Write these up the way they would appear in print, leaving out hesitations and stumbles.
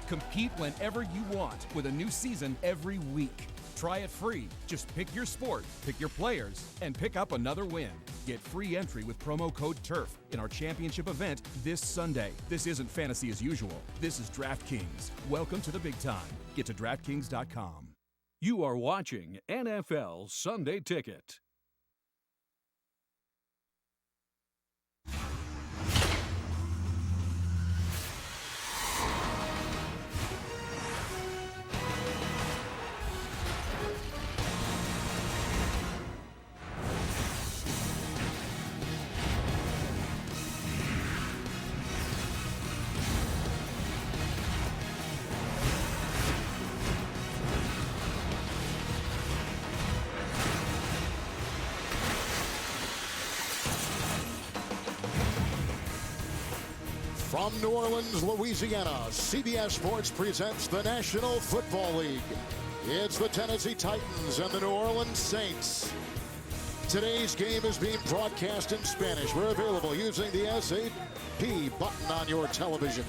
Compete whenever you want with a new season every week. Try it free. Just pick your sport, pick your players, and pick up another win. Get free entry with promo code TURF in our championship event this Sunday. This isn't fantasy as usual. This is DraftKings. Welcome to the big time. Get to DraftKings.com. You are watching NFL Sunday Ticket. From New Orleans, Louisiana, CBS Sports presents the National Football League. It's the Tennessee Titans and the New Orleans Saints. Today's game is being broadcast in Spanish. We're available using the SAP button on your television.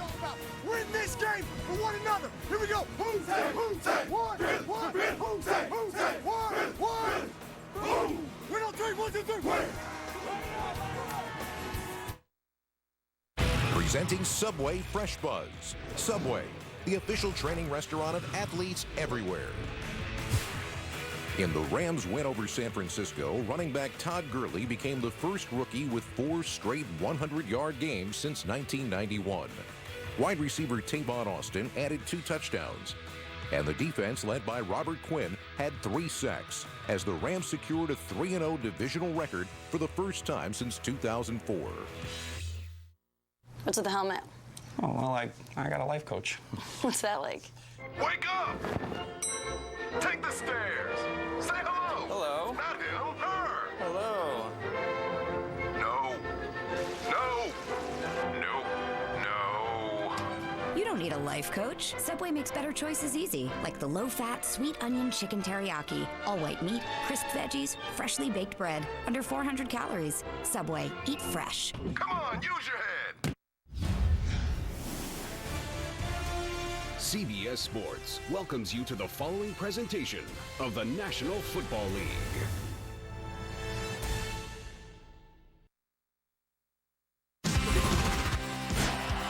We're in this game for one another. Here we go. Who's that? Who's that? One. Who's that? Who's that? One. Win on three. 1, 2, 3. Presenting Subway Fresh Buzz. Subway, the official training restaurant of athletes everywhere. In the Rams' win over San Francisco, running back Todd Gurley became the first rookie with 4 straight 100-yard games since 1991. Wide receiver Tavon Austin added 2 touchdowns. And the defense, led by Robert Quinn, had 3 sacks as the Rams secured a 3-0 divisional record for the first time since 2004. What's with the helmet? Oh, well, I got a life coach. What's that like? Wake up! Take the stairs! Say hello! Hello. Not him, her! Hello. No. No. No. No. You don't need a life coach. Subway makes better choices easy, like the low-fat, sweet onion chicken teriyaki, all-white meat, crisp veggies, freshly baked bread, under 400 calories. Subway, eat fresh. Come on, use your head! CBS Sports welcomes you to the following presentation of the National Football League.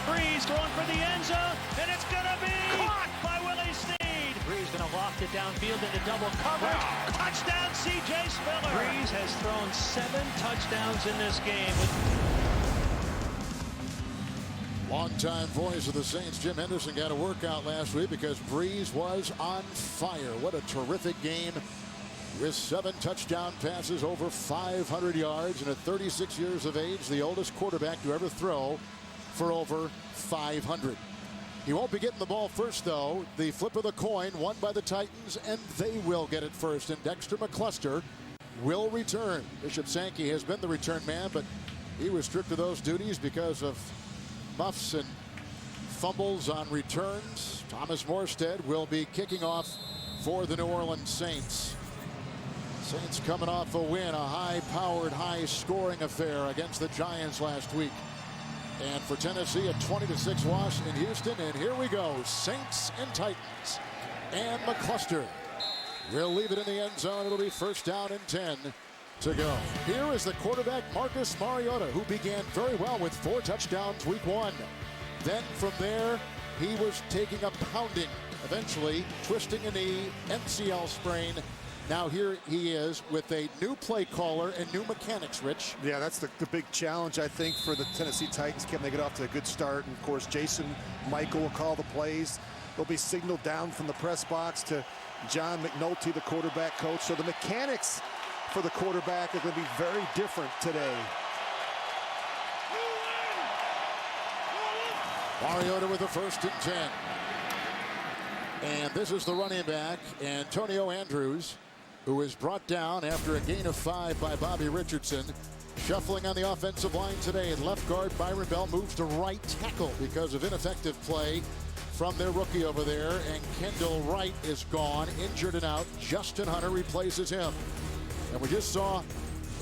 Breeze throwing for the end zone, and it's going to be caught by Willie Snead. Breeze going to loft it downfield into double coverage. Touchdown, C.J. Spiller. Breeze has thrown 7 touchdowns in this game. Longtime voice of the Saints, Jim Henderson, got a workout last week because Breeze was on fire. What a terrific game with 7 touchdown passes, over 500 yards, and at 36 years of age, the oldest quarterback to ever throw for over 500. He won't be getting the ball first, though. The flip of the coin won by the Titans, and they will get it first. And Dexter McCluster will return. Bishop Sankey has been the return man, but he was stripped of those duties because of muffs and fumbles on returns. Thomas Morstead will be kicking off for the New Orleans Saints. Saints coming off a win, a high-powered, high-scoring affair against the Giants last week. And for Tennessee, a 20-6 loss in Houston. And here we go, Saints and Titans. And McCluster will leave it in the end zone. It'll be first down and 10 to go. Here is the quarterback, Marcus Mariota, who began very well with 4 touchdowns week 1. Then from there, he was taking a pounding, eventually twisting a knee, MCL sprain. Now here he is with a new play caller and new mechanics, Rich. Yeah, that's the big challenge, I think, for the Tennessee Titans. Can they get off to a good start? And, of course, Jason Michael will call the plays. They'll be signaled down from the press box to John McNulty, the quarterback coach. So the mechanics for the quarterback are going to be very different today. Mariota with the first and 10. And this is the running back, Antonio Andrews, who is brought down after a gain of 5 by Bobby Richardson. Shuffling on the offensive line today, and left guard Byron Bell moves to right tackle because of ineffective play from their rookie over there. And Kendall Wright is gone, injured and out. Justin Hunter replaces him. And we just saw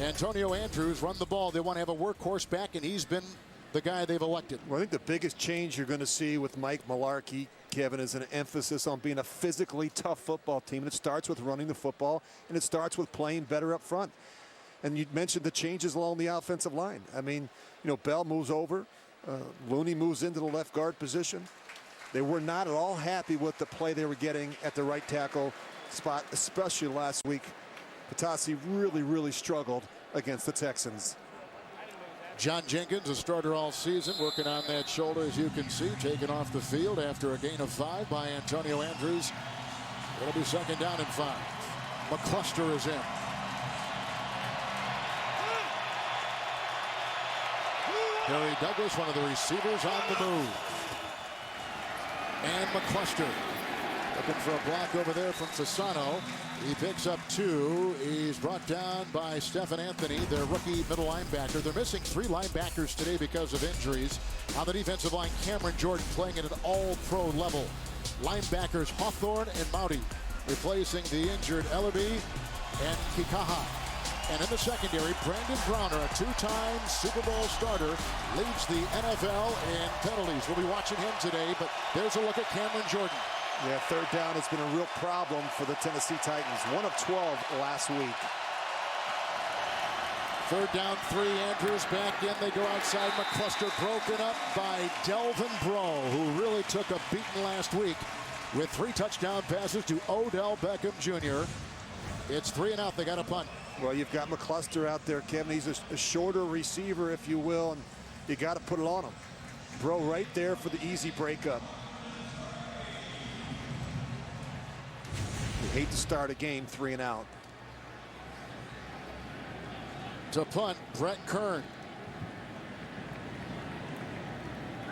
Antonio Andrews run the ball. They want to have a workhorse back, and he's been the guy they've elected. Well, I think the biggest change you're going to see with Mike Mularkey, Kevin, is an emphasis on being a physically tough football team. And it starts with running the football, and it starts with playing better up front. And you mentioned the changes along the offensive line. I mean, you know, Bell moves over. Looney moves into the left guard position. They were not at all happy with the play they were getting at the right tackle spot, especially last week. Patasi really struggled against the Texans. John Jenkins, a starter all season, working on that shoulder, as you can see, taken off the field after a gain of 5 by Antonio Andrews. It'll be 2nd down and 5. McCluster is in. Harry Douglas, one of the receivers, on the move. And McCluster looking for a block over there from Fasano. He picks up 2. He's brought down by Stephen Anthony, their rookie middle linebacker. They're missing 3 linebackers today because of injuries. On the defensive line, Cameron Jordan playing at an all-pro level. Linebackers Hawthorne and Mouty replacing the injured Ellaby and Kikaha. And in the secondary, Brandon Browner, a 2-time Super Bowl starter, leads the NFL in penalties. We'll be watching him today, but there's a look at Cameron Jordan. Yeah, 3rd down has been a real problem for the Tennessee Titans. 1 of 12 last week. 3rd down, 3. Andrews back in. They go outside. McCluster broken up by Delvin Breaux, who really took a beating last week with 3 touchdown passes to Odell Beckham Jr. It's 3 and out. They got a punt. Well, you've got McCluster out there, Kevin. He's a shorter receiver, if you will, and you got to put it on him. Breaux right there for the easy breakup. You hate to start a game 3 and out. To punt, Brett Kern.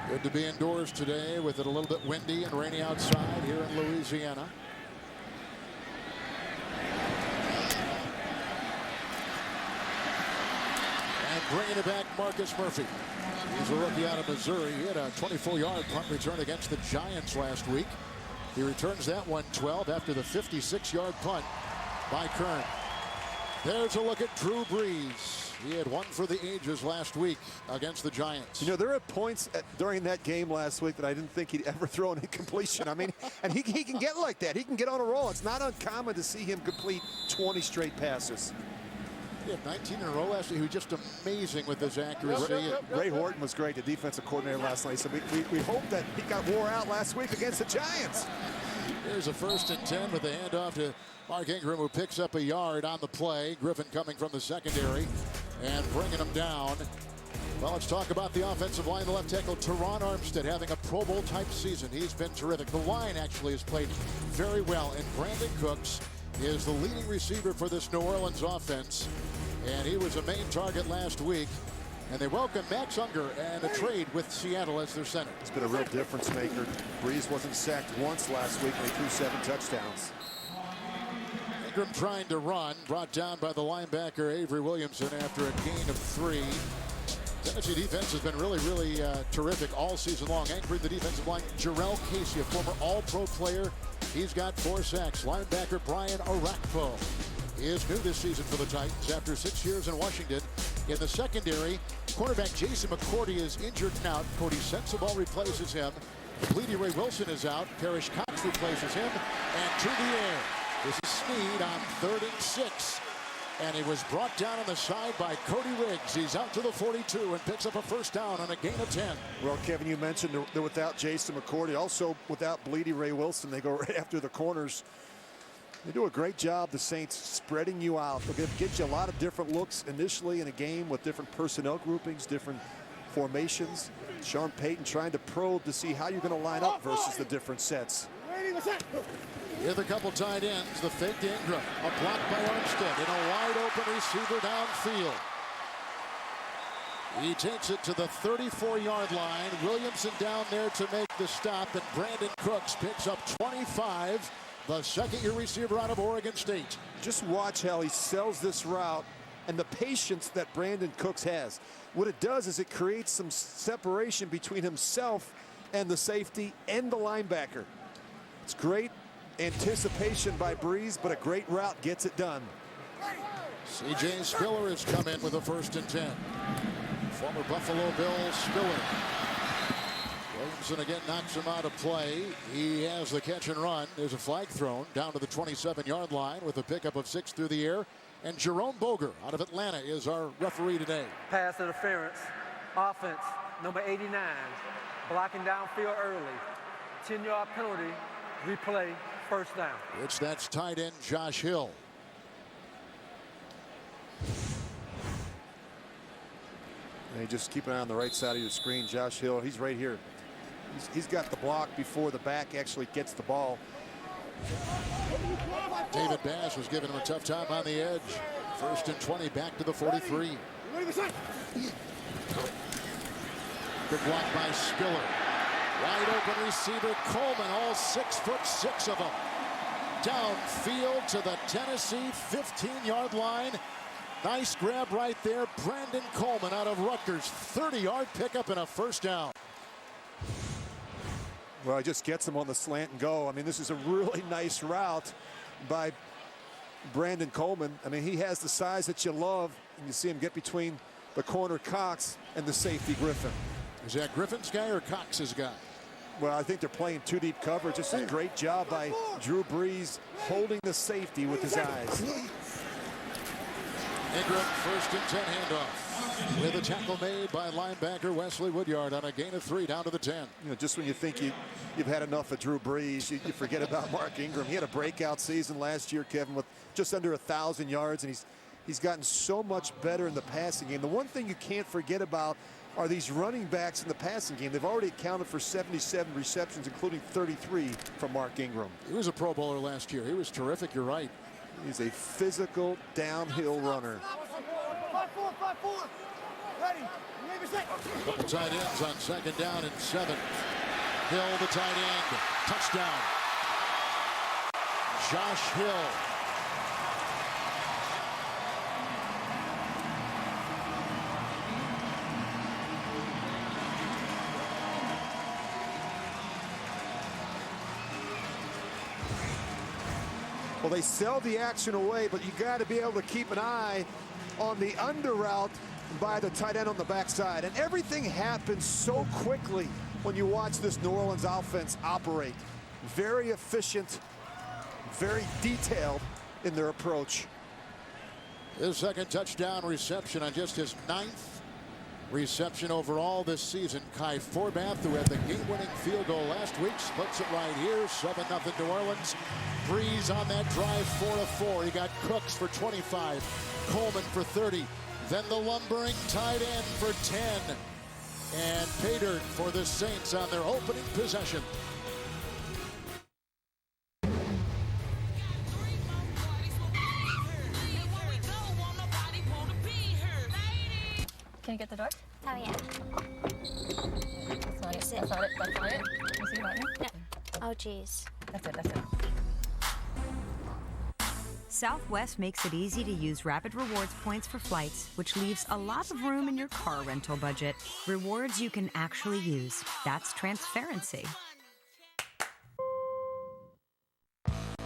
Good to be indoors today with it a little bit windy and rainy outside here in Louisiana. Bringing it back, Marcus Murphy. He's a rookie out of Missouri. He had a 24-yard punt return against the Giants last week. He returns that one 12 after the 56-yard punt by Kern. There's a look at Drew Brees. He had 1 for the ages last week against the Giants. You know, there are points during that game last week that I didn't think he'd ever throw an incompletion. I mean, and he can get like that. He can get on a roll. It's not uncommon to see him complete 20 straight passes. He had 19 in a row last week. He was just amazing with his accuracy. Ray Horton was great, the defensive coordinator last night. So we hope that he got wore out last week against the Giants. Here's a 1st and 10 with the handoff to Mark Ingram, who picks up a yard on the play. Griffin coming from the secondary and bringing him down. Well, let's talk about the offensive line. The left tackle, Teron Armstead, having a Pro Bowl type season. He's been terrific. The line actually has played very well. And Brandon Cooks is the leading receiver for this New Orleans offense. And he was a main target last week. And they welcome Max Unger and a trade with Seattle as their center. It's been a real difference maker. Brees wasn't sacked once last week, and he threw 7 touchdowns. Ingram trying to run, brought down by the linebacker Avery Williamson after a gain of 3. Tennessee defense has been really terrific all season long. Anchoring the defensive line, Jarrell Casey, a former All-Pro player. He's got 4 sacks. Linebacker Brian Arakpo is new this season for the Titans after 6 years in Washington. In the secondary, cornerback Jason McCourty is injured and out. Cody Sensabaugh replaces him. Bleedy Ray Wilson is out. Parrish Cox replaces him. And to the air, this is Snead on 3rd and 6. And he was brought down on the side by Cody Riggs. He's out to the 42 and picks up a 1st down on a gain of 10. Well, Kevin, you mentioned they're without Jason McCourty. Also without Bleedy Ray Wilson. They go right after the corners. They do a great job, the Saints, spreading you out. They're going to get you a lot of different looks initially in a game with different personnel groupings, different formations. Sean Payton trying to probe to see how you're going to line up versus the different sets. With a couple tight ends, the fake to Ingram. A block by Armstead and a wide open receiver downfield. He takes it to the 34-yard line. Williamson down there to make the stop, and Brandon Cooks picks up 25. The 2nd-year receiver out of Oregon State. Just watch how he sells this route and the patience that Brandon Cooks has. What it does is it creates some separation between himself and the safety and the linebacker. It's great anticipation by Brees, but a great route gets it done. C.J. Spiller has come in with a 1st and 10. Former Buffalo Bill Spiller. Robinson again knocks him out of play. He has the catch and run. There's a flag thrown down to the 27-yard line with a pickup of 6 through the air. And Jerome Boger out of Atlanta is our referee today. Pass interference, offense, number 89, blocking downfield early. 10-yard penalty, replay, first down. That's tight end Josh Hill. And you just keep an eye on the right side of your screen. Josh Hill, he's right here. He's got the block before the back actually gets the ball. David Bass was giving him a tough time on the edge. 1st and 20, back to the 43. Good block by Spiller. Wide open receiver Coleman, all 6'6" of them. Downfield to the Tennessee 15-yard line. Nice grab right there. Brandon Coleman out of Rutgers. 30-yard pickup and a first down. Well, he just gets him on the slant and go. I mean, this is a really nice route by Brandon Coleman. I mean, he has the size that you love, and you see him get between the corner Cox and the safety Griffin. Is that Griffin's guy or Cox's guy? Well, I think they're playing 2-deep coverage. Just a great job by Drew Brees holding the safety with his eyes. Ingram, 1st and 10 handoff. With a tackle made by linebacker Wesley Woodyard on a gain of 3 down to the 10. You know, just when you think you've had enough of Drew Brees, you forget about Mark Ingram. He had a breakout season last year, Kevin, with just under 1,000 yards, and he's gotten so much better in the passing game. The one thing you can't forget about are these running backs in the passing game. They've already accounted for 77 receptions, including 33 from Mark Ingram. He was a Pro Bowler last year. He was terrific. You're right. He's a physical downhill runner. 5-4. Ready. Couple tight ends on 2nd down and 7. Hill, the tight end. Touchdown. Josh Hill. Well, they sell the action away, but you got to be able to keep an eye on the under route by the tight end on the backside. And everything happens so quickly when you watch this New Orleans offense operate. Very efficient, very detailed in their approach. His 2nd touchdown reception on just his 9th reception overall this season. Kai Forbath, who had the game-winning field goal last week, splits it right here. 7-0 New Orleans. Brees on that drive, 4-4. He got Cooks for 25, Coleman for 30. Then the lumbering tight end for 10. And Paydirt for the Saints on their opening possession. Can you get the door? Oh, yeah. That's not it. That's not it. That's not it. You see the button? No. Oh, geez. That's it. Southwest makes it easy to use Rapid Rewards points for flights, which leaves a lot of room in your car rental budget. Rewards you can actually use. That's transparency.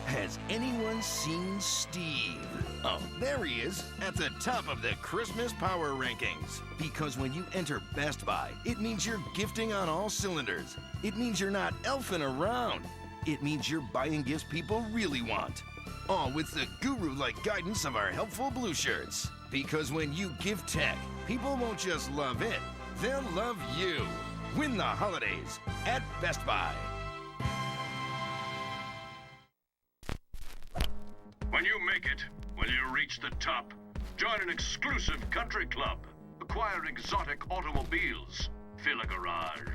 Has anyone seen Steve? Oh, there he is, at the top of the Christmas power rankings. Because when you enter Best Buy, it means you're gifting on all cylinders. It means you're not elfing around. It means you're buying gifts people really want. All with the guru-like guidance of our helpful blue shirts. Because when you gift tech, people won't just love it, they'll love you. Win the holidays at Best Buy. When you make it, when you reach the top, join an exclusive country club, acquire exotic automobiles, fill a garage,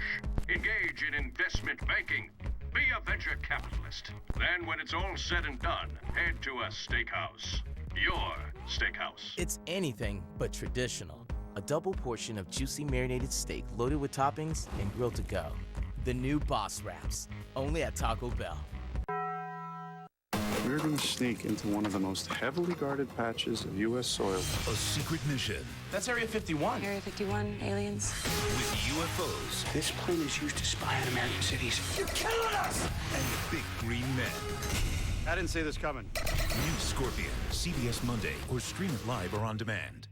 engage in investment banking, be a venture capitalist. Then when it's all said and done, head to a steakhouse. Your steakhouse. It's anything but traditional. A double portion of juicy marinated steak loaded with toppings and grilled to go. The new Boss Wraps, only at Taco Bell. We're going to sneak into one of the most heavily guarded patches of U.S. soil. A secret mission. That's Area 51. Area 51, aliens. With UFOs. This plane is used to spy on American cities. You're killing us! And big green men. I didn't see this coming. New Scorpion, CBS Monday, or stream it live or on demand.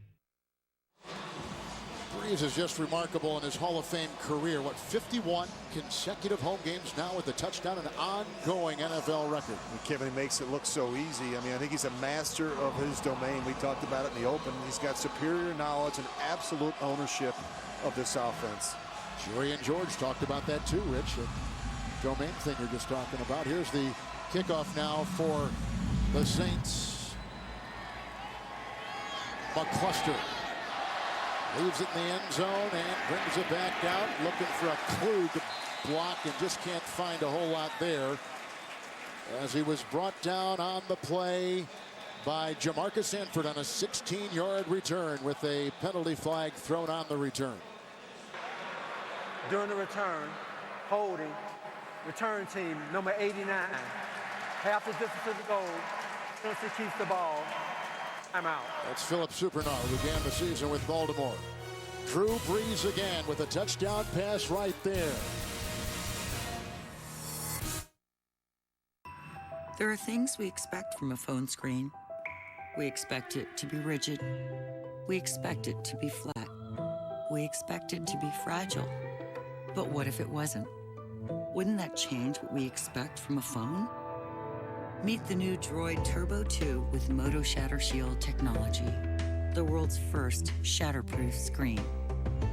Brees is just remarkable in his Hall of Fame career. What, 51 consecutive home games now with a touchdown, an ongoing NFL record. And Kevin, he makes it look so easy. I mean, I think he's a master of his domain. We talked about it in the open. He's got superior knowledge and absolute ownership of this offense. Jerry and George talked about that too, Rich. The domain thing you're just talking about. Here's the kickoff now for the Saints. McCluster leaves it in the end zone and brings it back out, looking for a clue to block and just can't find a whole lot there, as he was brought down on the play by Jamarcus Sanford on a 16-yard return with a penalty flag thrown on the return. During the return, holding, return team, number 89. Half the distance to the goal. Tennessee keeps the ball. I'm out. That's Philip Supernall, who began the season with Baltimore. Drew Brees again with a touchdown pass right there. There are things we expect from a phone screen. We expect it to be rigid. We expect it to be flat. We expect it to be fragile. But what if it wasn't? Wouldn't that change what we expect from a phone? Meet the new Droid Turbo 2 with Moto Shatter Shield technology. The world's first shatterproof screen.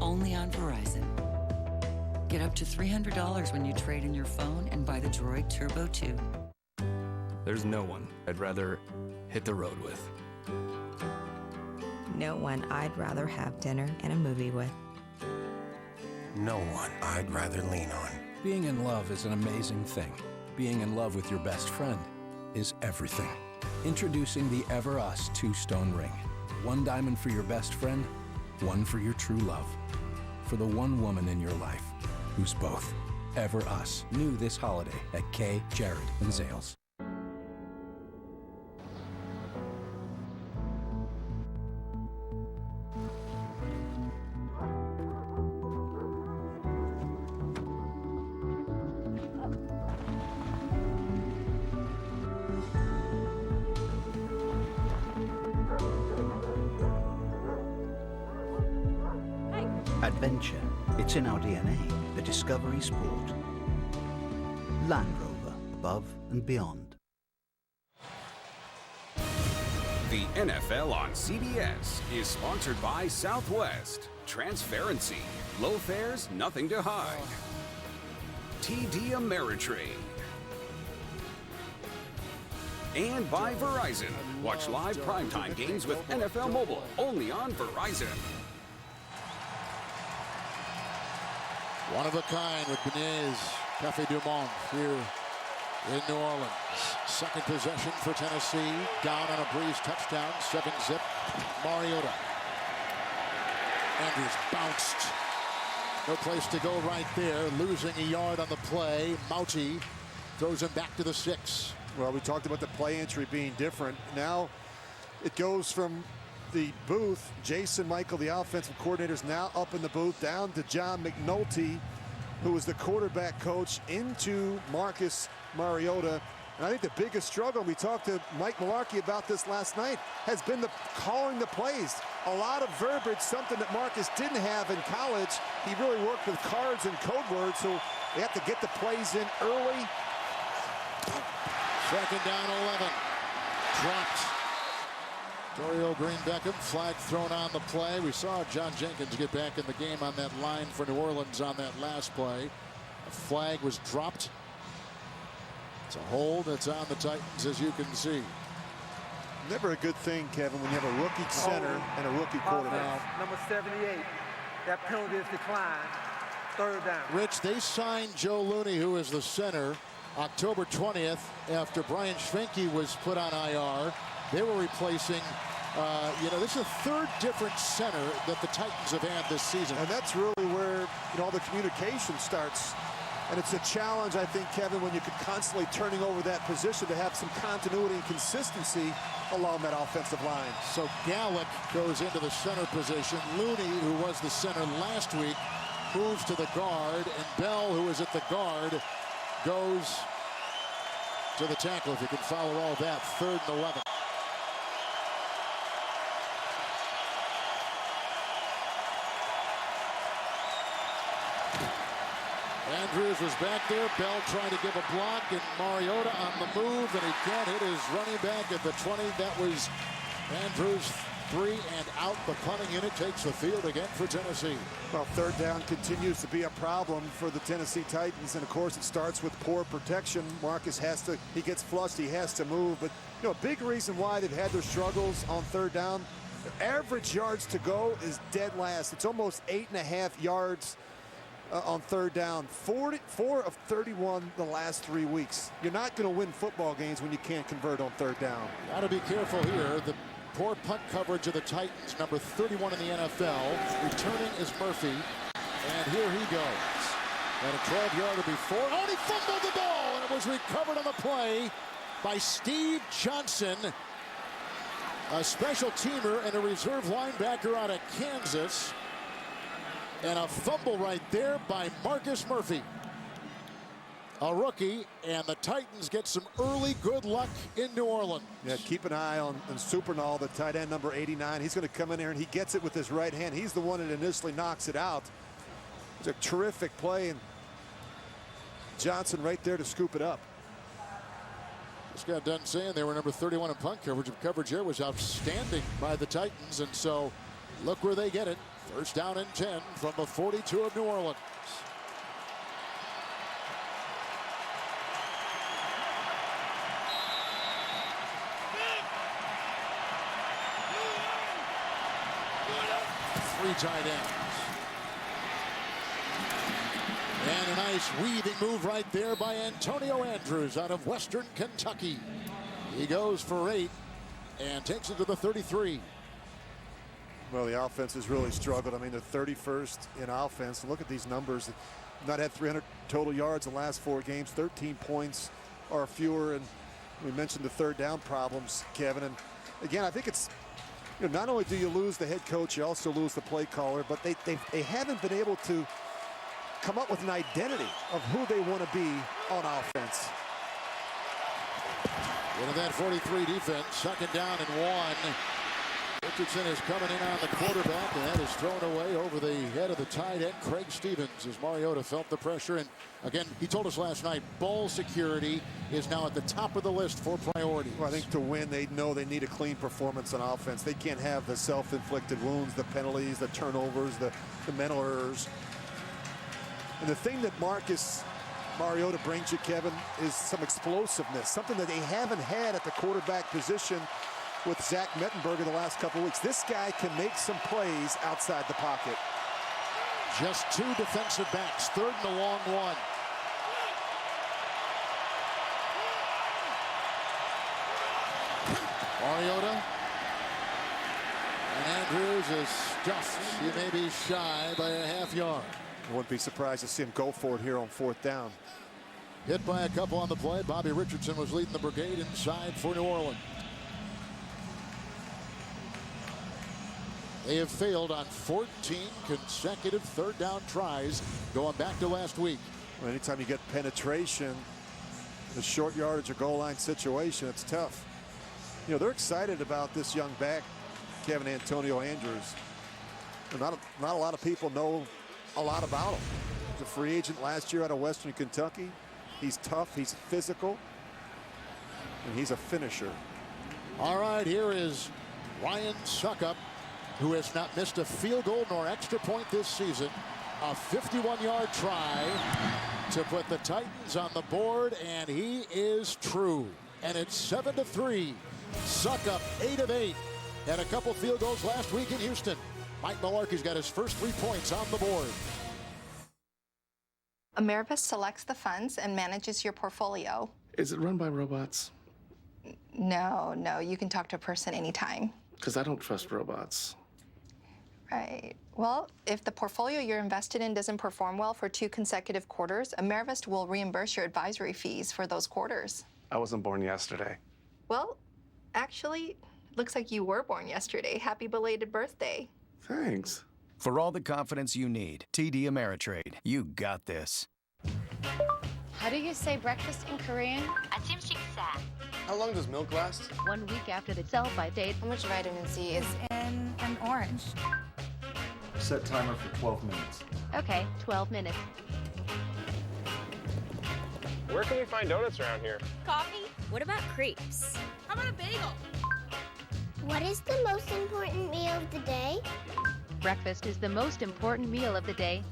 Only on Verizon. Get up to $300 when you trade in your phone and buy the Droid Turbo 2. There's no one I'd rather hit the road with. No one I'd rather have dinner and a movie with. No one I'd rather lean on. Being in love is an amazing thing. Being in love with your best friend is everything. Introducing the Ever Us 2-stone ring. 1 diamond for your best friend, 1 for your true love. For the one woman in your life who's both. Ever Us. New this holiday at Kay, Jared, and Zales. Adventure, it's in our DNA, the Discovery Sport. Land Rover, above and beyond. The NFL on CBS is sponsored by Southwest. Transparency, low fares, nothing to hide. TD Ameritrade. And by Verizon. Watch live primetime games with NFL Mobile, only on Verizon. One of a kind with Benez Cafe Du Monde here in New Orleans. Second possession for Tennessee. Down on a Breeze touchdown. 7-zip. Mariota. Andrews bounced. No place to go right there. Losing a yard on the play. Mauti throws him back to the 6. Well, we talked about the play entry being different. Now it goes from the booth. Jason Michael, the offensive coordinator, is now up in the booth, down to John McNulty, who is the quarterback coach, into Marcus Mariota. And I think the biggest struggle, we talked to Mike Mularkey about this last night, has been the calling the plays. A lot of verbiage, something that Marcus didn't have in college. He really worked with cards and code words, so they have to get the plays in early. Second down, 11. Dropped. Dorial Green Beckham, flag thrown on the play. We saw John Jenkins get back in the game on that line for New Orleans on that last play. A flag was dropped. It's a hold that's on the Titans, as you can see. Never a good thing, Kevin, when you have a rookie center and a rookie quarterback. Number 78, that penalty is declined. Third down. Rich, they signed Joe Looney, who is the center, October 20th, after Brian Schwenke was put on IR. They were replacing, this is the third different center that the Titans have had this season. And that's really where, all the communication starts. And it's a challenge, I think, Kevin, when you could constantly turning over that position to have some continuity and consistency along that offensive line. So Gallick goes into the center position. Looney, who was the center last week, moves to the guard. And Bell, who is at the guard, goes to the tackle, if you can follow all that. 3rd and 11. Andrews was back there. Bell trying to give a block, and Mariota on the move, and he can't hit his running back at the 20. That was Andrews. 3 and out. The punting unit takes the field again for Tennessee. Well, third down continues to be a problem for the Tennessee Titans, and of course it starts with poor protection. Marcus he gets flushed, he has to move, but a big reason why they've had their struggles on third down, their average yards to go is dead last. It's almost 8.5 yards on third down. 4 of 31 the last 3 weeks. You're not going to win football games when you can't convert on third down. Got to be careful here. The poor punt coverage of the Titans, number 31 in the NFL. Returning is Murphy, and here he goes. And a 12-yarder before. Oh, and he fumbled the ball, and it was recovered on the play by Steve Johnson, a special teamer and a reserve linebacker out of Kansas. And a fumble right there by Marcus Murphy, a rookie, and the Titans get some early good luck in New Orleans. Yeah, keep an eye on Superdome, the tight end, number 89. He's going to come in there, and he gets it with his right hand. He's the one that initially knocks it out. It's a terrific play, and Johnson right there to scoop it up. Just got done saying they were number 31 in punt coverage. The coverage here was outstanding by the Titans, and so look where they get it. First down and 10 from the 42 of New Orleans. Three tight ends. And a nice weaving move right there by Antonio Andrews out of Western Kentucky. He goes for 8 and takes it to the 33. Well, the offense has really struggled. I mean, they're 31st in offense. Look at these numbers. Not had 300 total yards in the last 4 games. 13 points or fewer. And we mentioned the third down problems, Kevin. And again, I think it's, not only do you lose the head coach, you also lose the play caller, but they haven't been able to come up with an identity of who they want to be on offense. Into that 43 defense, second down and 1. Richardson is coming in on the quarterback, and that is thrown away over the head of the tight end, Craig Stevens, as Mariota felt the pressure. And again, he told us last night, ball security is now at the top of the list for priorities. Well, I think to win, they know they need a clean performance on offense. They can't have the self-inflicted wounds, the penalties, the turnovers, the mental errors. And the thing that Marcus Mariota brings you, Kevin, is some explosiveness, something that they haven't had at the quarterback position with Zach Mettenberger the last couple of weeks. This guy can make some plays outside the pocket. Just 2 defensive backs, third and a long 1. Mariota. And Andrews is stuffed. He may be shy by a half yard. I wouldn't be surprised to see him go for it here on fourth down. Hit by a couple on the play. Bobby Richardson was leading the brigade inside for New Orleans. They have failed on 14 consecutive third down tries going back to last week. Well, anytime you get penetration, the short yardage or goal line situation, it's tough. They're excited about this young back, Kevin Antonio Andrews. Not a lot of people know a lot about him. He was a free agent last year out of Western Kentucky. He's tough, he's physical, and he's a finisher. All right, here is Ryan Suckup, who has not missed a field goal nor extra point this season. A 51-yard try to put the Titans on the board, and he is true. And it's 7-3. Suckup 8 of 8. Had a couple field goals last week in Houston. Mike Mularkey's got his first 3 points on the board. Amerivest selects the funds and manages your portfolio. Is it run by robots? No, you can talk to a person anytime. Because I don't trust robots. Right. Well, if the portfolio you're invested in doesn't perform well for 2 consecutive quarters, Amerivest will reimburse your advisory fees for those quarters. I wasn't born yesterday. Well, actually, looks like you were born yesterday. Happy belated birthday. Thanks. For all the confidence you need, TD Ameritrade. You got this. How do you say breakfast in Korean? 아침 식사. How long does milk last? 1 week after the sell-by date. How much vitamin C is in an orange? Set timer for 12 minutes. Okay, 12 minutes. Where can we find donuts around here? Coffee? What about crepes? How about a bagel? What is the most important meal of the day? Breakfast is the most important meal of the day.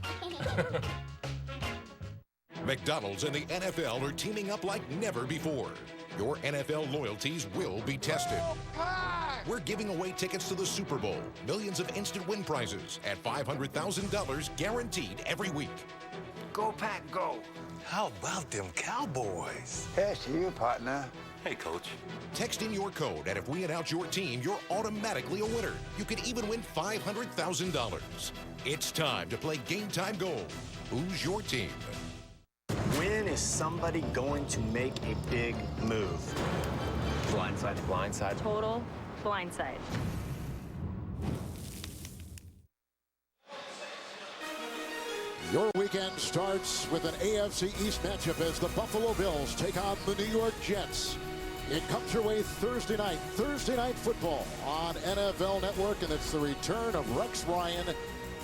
McDonald's and the NFL are teaming up like never before. Your NFL loyalties will be tested. We're giving away tickets to the Super Bowl, millions of instant win prizes, and $500,000 guaranteed every week. Go, Pack, go. How about them Cowboys? Here's to you, partner. Hey, Coach. Text in your code, and if we announce your team, you're automatically a winner. You could even win $500,000. It's time to play Game Time Gold. Who's your team? When is somebody going to make a big move? Blindside. Blindside. Total blindside. Your weekend starts with an AFC East matchup as the Buffalo Bills take on the New York Jets. It comes your way Thursday night football on NFL Network, and it's the return of Rex Ryan,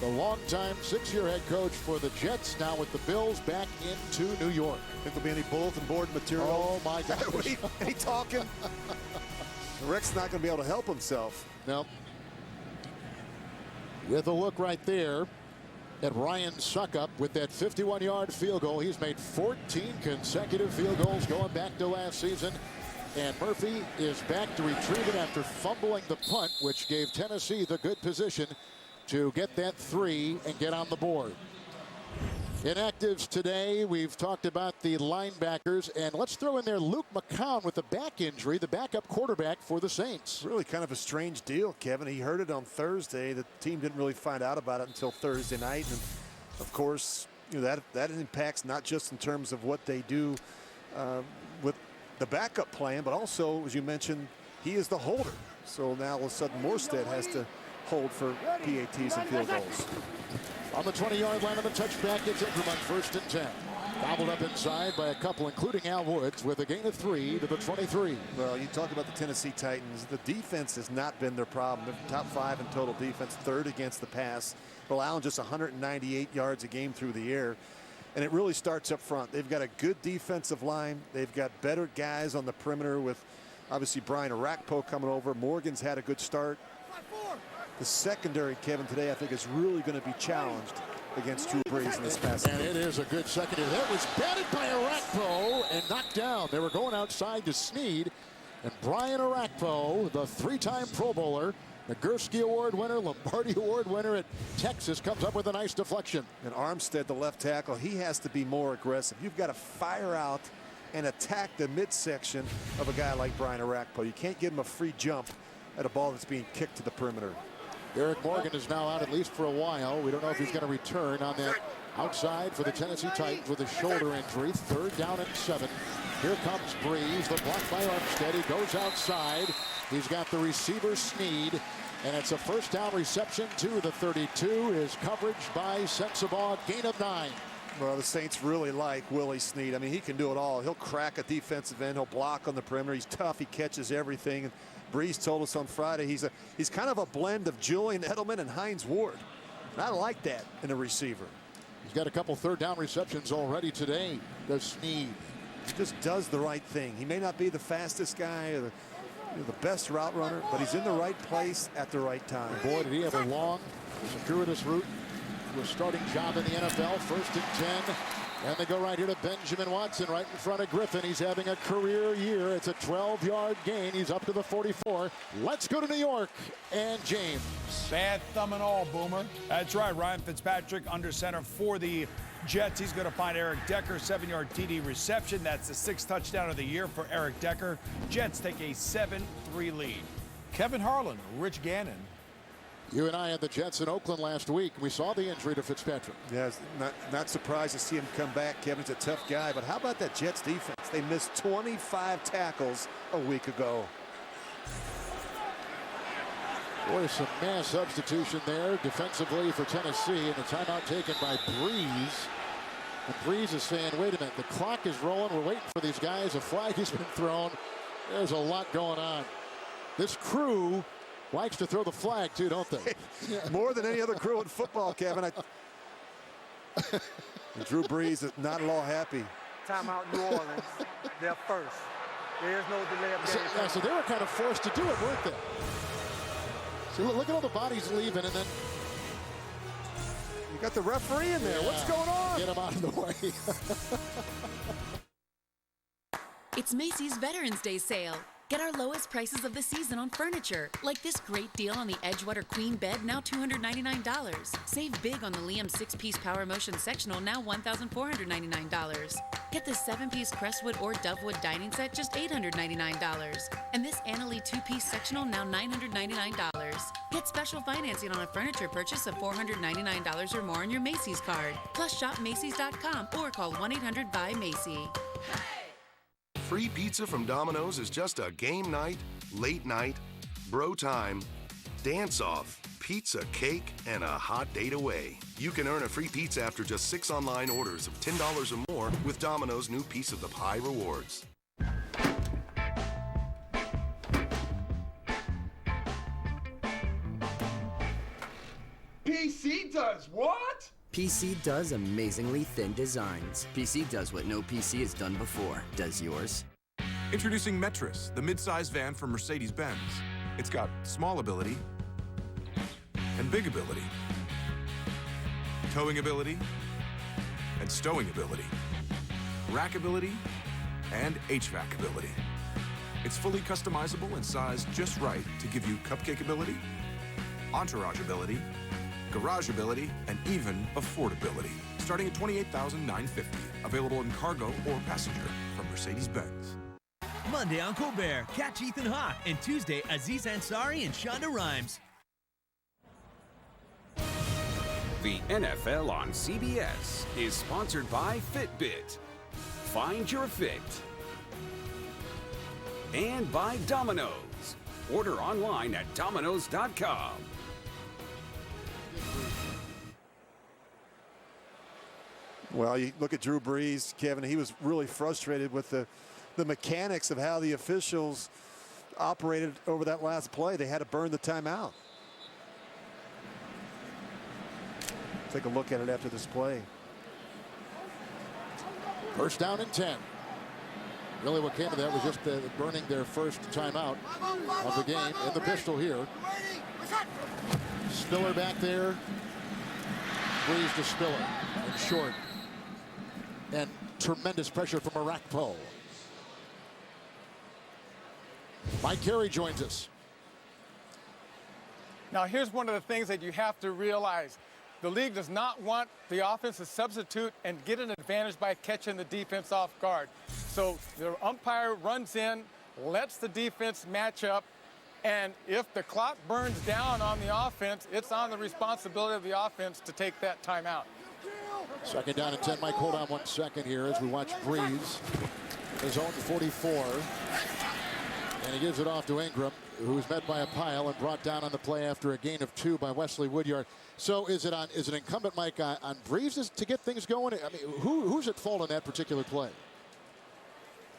the longtime 6-year head coach for the Jets, now with the Bills back into New York. Think there'll be any bulletin board material? Oh, my God. Any talking? Rex not going to be able to help himself. No. With a look right there at Ryan Suckup with that 51-yard field goal. He's made 14 consecutive field goals going back to last season. And Murphy is back to retrieve it after fumbling the punt, which gave Tennessee the good position to get that 3 and get on the board. Inactives today, we've talked about the linebackers, and let's throw in there Luke McCown with a back injury, the backup quarterback for the Saints. Really kind of a strange deal, Kevin. He heard it on Thursday. The team didn't really find out about it until Thursday night. And of course, you know, that impacts not just in terms of what they do with the backup plan, but also, as you mentioned, he is the holder. So now all of a sudden Morstead has to hold for PATs and field goals. On the 20-yard line of the touchback, it's Ingram on 1st and 10. Gobbled up inside by a couple, including Al Woods, with a gain of 3 to the 23. Well, you talk about the Tennessee Titans. The defense has not been their problem. They're top 5 in total defense, 3rd against the pass, allowing just 198 yards a game through the air. And it really starts up front. They've got a good defensive line. They've got better guys on the perimeter with, obviously, Brian Arakpo coming over. Morgan's had a good start. The secondary, Kevin, today I think is really going to be challenged against Drew Brees in this passage. And it is a good secondary. That was batted by Arakpo and knocked down. They were going outside to Snead. And Brian Arakpo, the 3-time Pro Bowler, the Gursky Award winner, Lombardi Award winner at Texas, comes up with a nice deflection. And Armstead, the left tackle, he has to be more aggressive. You've got to fire out and attack the midsection of a guy like Brian Arakpo. You can't give him a free jump at a ball that's being kicked to the perimeter. Eric Morgan is now out at least for a while. We don't know if he's going to return on that outside for the Tennessee Titans with a shoulder injury. 3rd down and 7. Here comes Breeze. The block by Armstead. He goes outside. He's got the receiver Snead. And it's a 1st down reception to the 32. Is coverage by Sensabaugh. Gain of 9. Well, the Saints really like Willie Snead. I mean, he can do it all. He'll crack a defensive end. He'll block on the perimeter. He's tough. He catches everything. And Breeze told us on Friday he's kind of a blend of Julian Edelman and Hines Ward. And I like that in a receiver. He's got a couple 3rd down receptions already today. Does Snead. He just does the right thing. He may not be the fastest guy or the best route runner, but he's in the right place at the right time. Boy, did he have a long, circuitous route to a starting job in the NFL. 1st and 10. And they go right here to Benjamin Watson right in front of Griffin. He's having a career year. It's a 12-yard gain. He's up to the 44. Let's go to New York. And James. Bad thumb and all, Boomer. That's right. Ryan Fitzpatrick under center for the Jets. He's going to find Eric Decker, 7-yard TD reception. That's the 6th touchdown of the year for Eric Decker. Jets take a 7-3 lead. Kevin Harlan, Rich Gannon. You and I had the Jets in Oakland last week. We saw the injury to Fitzpatrick. Yeah, not surprised to see him come back. Kevin's a tough guy, but how about that Jets defense? They missed 25 tackles a week ago. Boy, some mass substitution there defensively for Tennessee, and the timeout taken by Breeze. And Breeze is saying, wait a minute, the clock is rolling. We're waiting for these guys. A flag has been thrown. There's a lot going on. This crew likes to throw the flag, too, don't they? More than any other crew in football, Kevin. Drew Brees is not at all happy. Timeout, New Orleans. They're first. There is no delay of game. So they were kind of forced to do it, weren't they? See, look at all the bodies leaving, and then you got the referee in there. What's going on? Get him out of the way. It's Macy's Veterans Day sale. Get our lowest prices of the season on furniture, like this great deal on the Edgewater Queen bed, now $299. Save big on the Liam 6-piece Power Motion sectional, now $1,499. Get the 7-piece Crestwood or Dovewood dining set, just $899. And this Annalee 2-piece sectional, now $999. Get special financing on a furniture purchase of $499 or more on your Macy's card. Plus shop Macy's.com or call 1-800-BUY-MACY. Free pizza from Domino's is just a game night, late night, bro time, dance-off, pizza, cake, and a hot date away. You can earn a free pizza after just 6 online orders of $10 or more with Domino's new Piece of the Pie rewards. PC does what? PC does amazingly thin designs. PC does what no PC has done before. Does yours? Introducing Metris, the mid-size van from Mercedes-Benz. It's got small ability and big ability, towing ability and stowing ability, rack ability and HVAC ability. It's fully customizable and sized just right to give you cupcake ability, entourage ability, garage ability, and even affordability. Starting at $28,950. Available in cargo or passenger from Mercedes-Benz. Monday on Colbert, catch Ethan Hawke, and Tuesday, Aziz Ansari and Shonda Rhimes. The NFL on CBS is sponsored by Fitbit. Find your fit. And by Domino's. Order online at Domino's.com. Well, you look at Drew Brees, Kevin, he was really frustrated with the mechanics of how the officials operated over that last play. They had to burn the timeout. Take a look at it after this play. First down and 10. Really what came of that was just burning their first timeout of the game in the pistol here. Spiller back there. Brees to Spiller and short. And tremendous pressure from Arakpo. Mike Carey joins us. Now, here's one of the things that you have to realize. The league does not want the offense to substitute and get an advantage by catching the defense off guard. So the umpire runs in, lets the defense match up, and if the clock burns down on the offense, it's on the responsibility of the offense to take that timeout. Second down and 10. Mike, hold on 1 second here as we watch Brees. His own 44. And he gives it off to Ingram, who's met by a pile and brought down on the play after a gain of 2 by Wesley Woodyard. So is it incumbent, Mike, on Brees to get things going? I mean, who's at fault on that particular play?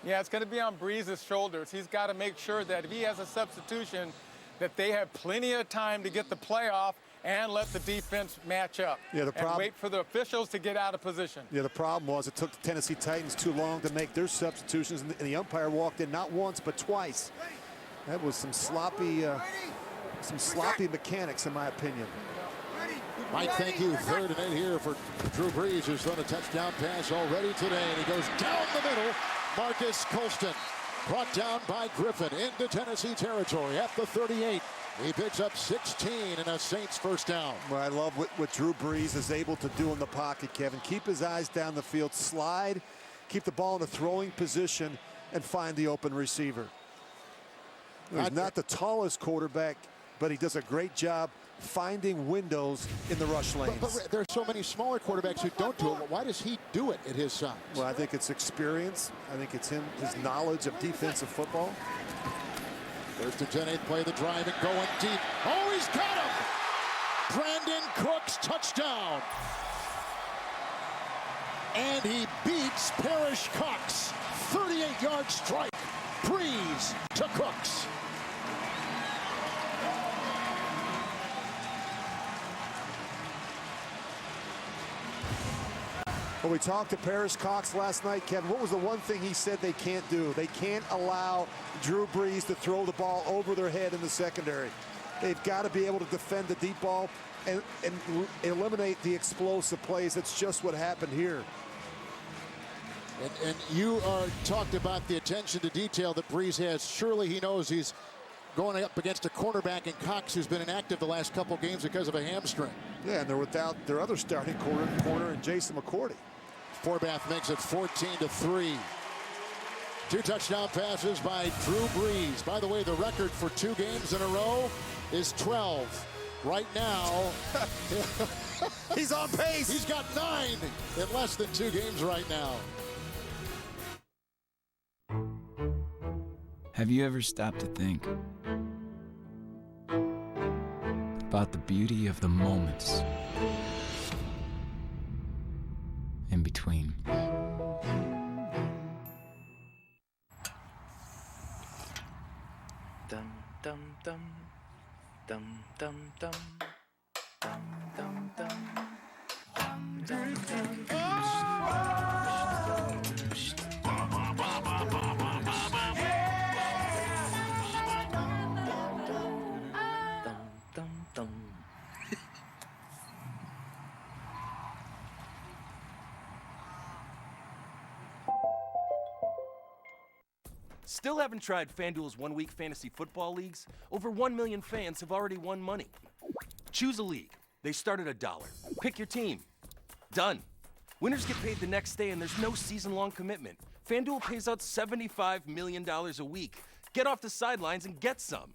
Yeah, it's going to be on Brees' shoulders. He's got to make sure that if he has a substitution, that they have plenty of time to get the play off and let the defense match up. Yeah, and wait for the officials to get out of position. Yeah, the problem was it took the Tennessee Titans too long to make their substitutions, and the umpire walked in not once but twice. That was some sloppy mechanics, in my opinion. Mike, thank you. 3rd and 8 here for Drew Brees, who's thrown a touchdown pass already today, and he goes down the middle. Marcus Colston brought down by Griffin into Tennessee territory at the 38. He picks up 16 and a Saints first down. Well, I love what Drew Brees is able to do in the pocket, Kevin. Keep his eyes down the field, slide, keep the ball in a throwing position, and find the open receiver. He's not the tallest quarterback, but he does a great job finding windows in the rush lanes. But there are so many smaller quarterbacks who don't do it. Why does he do it at his size? Well, I think it's experience. I think it's his knowledge of defensive football. First and 10, 8th play, the drive and going deep. Oh, he's got him! Brandon Cooks, touchdown! And he beats Parrish Cox. 38-yard strike. Brees to Cooks. When we talked to Paris Cox last night, Kevin, what was the one thing he said they can't do? They can't allow Drew Brees to throw the ball over their head in the secondary. They've got to be able to defend the deep ball and eliminate the explosive plays. That's just what happened here. And you talked about the attention to detail that Brees has. Surely he knows he's going up against a cornerback in Cox who's been inactive the last couple games because of a hamstring. Yeah, and they're without their other starting corner and Jason McCourty. Forbath makes it 14-3. 2 touchdown passes by Drew Brees. By the way, the record for 2 games in a row is 12. Right now, he's on pace. He's got 9 in less than 2 games right now. Have you ever stopped to think about the beauty of the moments in between? Dum dum dum dum dum dum dum dum dum dum dum dum. Still haven't tried FanDuel's one-week fantasy football leagues? Over 1 million fans have already won money. Choose a league. They start at $1. Pick your team. Done. Winners get paid the next day and there's no season-long commitment. FanDuel pays out $75 million a week. Get off the sidelines and get some.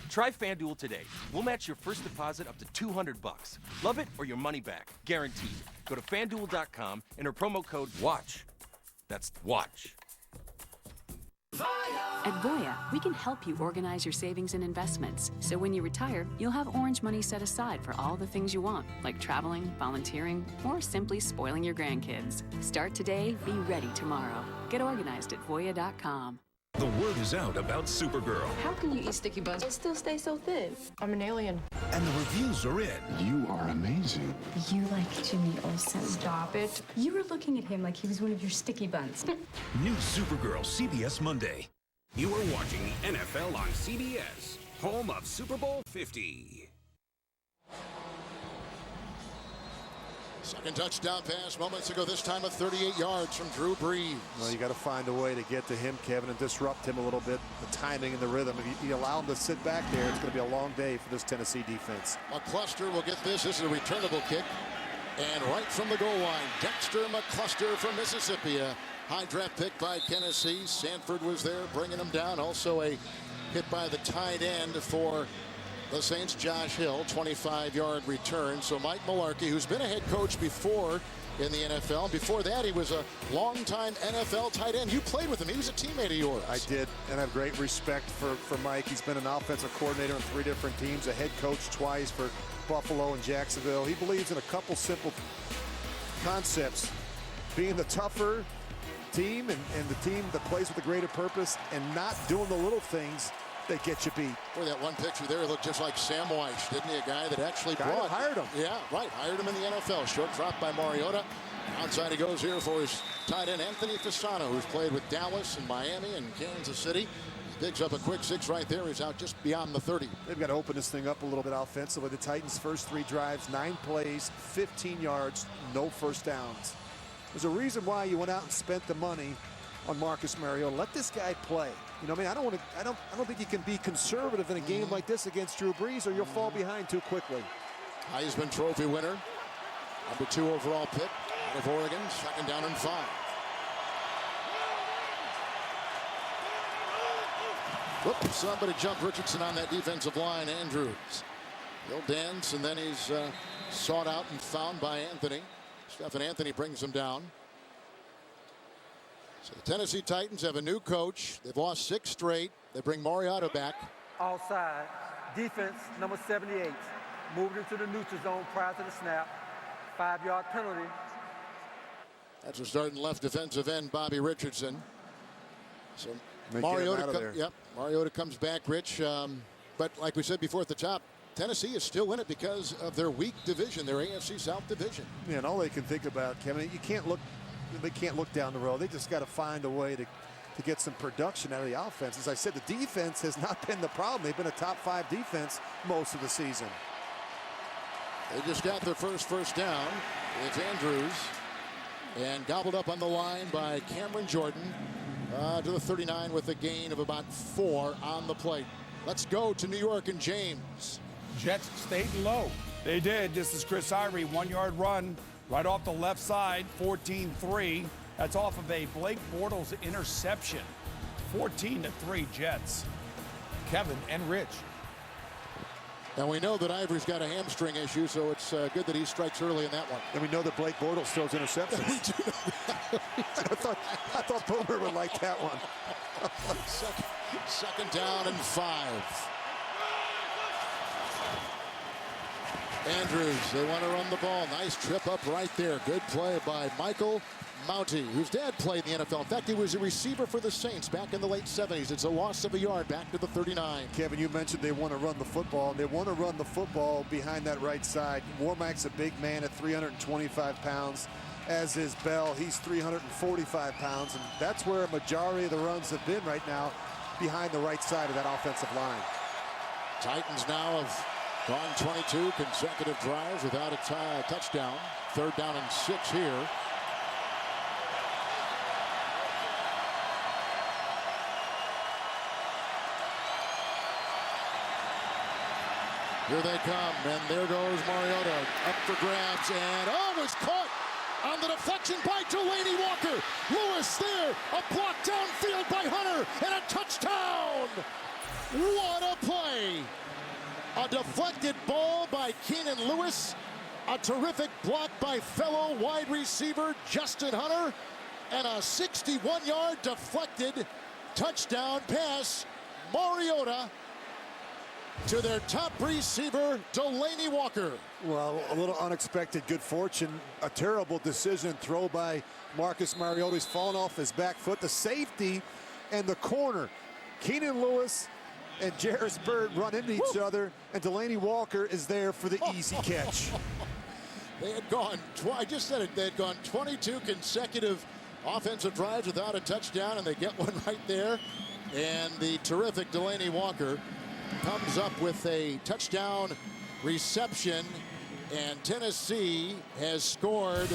Try FanDuel today. We'll match your first deposit up to $200. Love it or your money back. Guaranteed. Go to FanDuel.com and enter promo code WATCH. That's WATCH. At Voya, we can help you organize your savings and investments, so when you retire, you'll have orange money set aside for all the things you want, like traveling, volunteering, or simply spoiling your grandkids. Start today, be ready tomorrow. Get organized at Voya.com. The word is out about Supergirl. How can you eat sticky buns and still stay so thin? I'm an alien. And the reviews are in. You are amazing. You like Jimmy Olsen. Stop it. You were looking at him like he was one of your sticky buns. New Supergirl, CBS Monday. You are watching the NFL on CBS, home of Super Bowl 50. Second touchdown pass moments ago, this time of 38 yards from Drew Brees. Well, you got to find a way to get to him, Kevin, and disrupt him a little bit, the timing and the rhythm. If you allow him to sit back there, it's going to be a long day for this Tennessee defense. McCluster will get this. This is a returnable kick. And right from the goal line, Dexter McCluster from Mississippi. A high draft pick by Tennessee. Sanford was there bringing him down. Also a hit by the tight end for the Saints, Josh Hill, 25-yard return. So Mike Mularkey, who's been a head coach before in the NFL. Before that, he was a longtime NFL tight end. You played with him. He was a teammate of yours. I did, and I have great respect for Mike. He's been an offensive coordinator on 3 different teams, a head coach twice for Buffalo and Jacksonville. He believes in a couple simple concepts: being the tougher team and the team that plays with a greater purpose, and not doing the little things that get you beat. Boy, that one picture there looked just like Sam Weiss, didn't he? A guy that actually hired him. Yeah, right. Hired him in the NFL. Short drop by Mariota. Outside he goes here for his tight end, Anthony Fasano, who's played with Dallas and Miami and Kansas City. He digs up a quick 6 right there. He's out just beyond the 30. They've got to open this thing up a little bit offensively. The Titans' first 3 drives, 9 plays, 15 yards, no first downs. There's a reason why you went out and spent the money on Marcus Mariota. Let this guy play. You know what I mean? I don't think you can be conservative in a game like this against Drew Brees, or you'll fall behind too quickly. Heisman Trophy winner, number 2 overall pick out of Oregon, 2nd down and 5. Whoops, somebody jumped Richardson on that defensive line, Andrews. He'll dance, and then he's sought out and found by Anthony. Stephen Anthony brings him down. So the Tennessee Titans have a new coach. They've lost 6 straight. They bring Mariota back. Outside, defense, number 78. Moved into the neutral zone prior to the snap. 5-yard penalty. That's a starting left defensive end, Bobby Richardson. So Mariota Mariota comes back, Rich. But like we said before at the top, Tennessee is still in it because of their weak division, their AFC South division. Yeah, and all they can think about, Kevin, they can't look down the road. They just got to find a way to get some production out of the offense. As I said, the defense has not been the problem. They've been a top 5 defense most of the season. They just got their first down. It's Andrews, and gobbled up on the line by Cameron Jordan to the 39 with a gain of about 4 on the play. Let's go to New York and James. Jets stayed low. They did. This is Chris Ivory, 1-yard run right off the left side, 14-3. That's off of a Blake Bortles interception. 14-3 Jets. Kevin and Rich. And we know that Ivory's got a hamstring issue, so it's good that he strikes early in that one. And we know that Blake Bortles throws interceptions. We do know that. I thought Boomer would like that one. Second down and 5. Andrews, they want to run the ball. Nice trip up right there. Good play by Michael Mounty, whose dad played in the NFL. In fact, he was a receiver for the Saints back in the late 70s. It's a loss of a yard back to the 39. Kevin, you mentioned they want to run the football. They want to run the football behind that right side. Warmack's a big man at 325 pounds, as is Bell. He's 345 pounds, and that's where a majority of the runs have been right now, behind the right side of that offensive line. Titans now have gone 22 consecutive drives without a touchdown. 3rd down and 6 here. Here they come, and there goes Mariota up for grabs, and was caught on the deflection by Delaney Walker. Lewis there, a block downfield by Hunter, and a touchdown! What a play! A deflected ball by Keenan Lewis, a terrific block by fellow wide receiver Justin Hunter, and a 61-yard deflected touchdown pass. Mariota to their top receiver, Delaney Walker. Well, a little unexpected good fortune. A terrible decision throw by Marcus Mariota. He's fallen off his back foot. The safety and the corner. Keenan Lewis and Jarris Byrd run into each other, and Delaney Walker is there for the easy catch. They had gone, I just said it, they had gone 22 consecutive offensive drives without a touchdown, and they get one right there. And the terrific Delaney Walker comes up with a touchdown reception, and Tennessee has scored.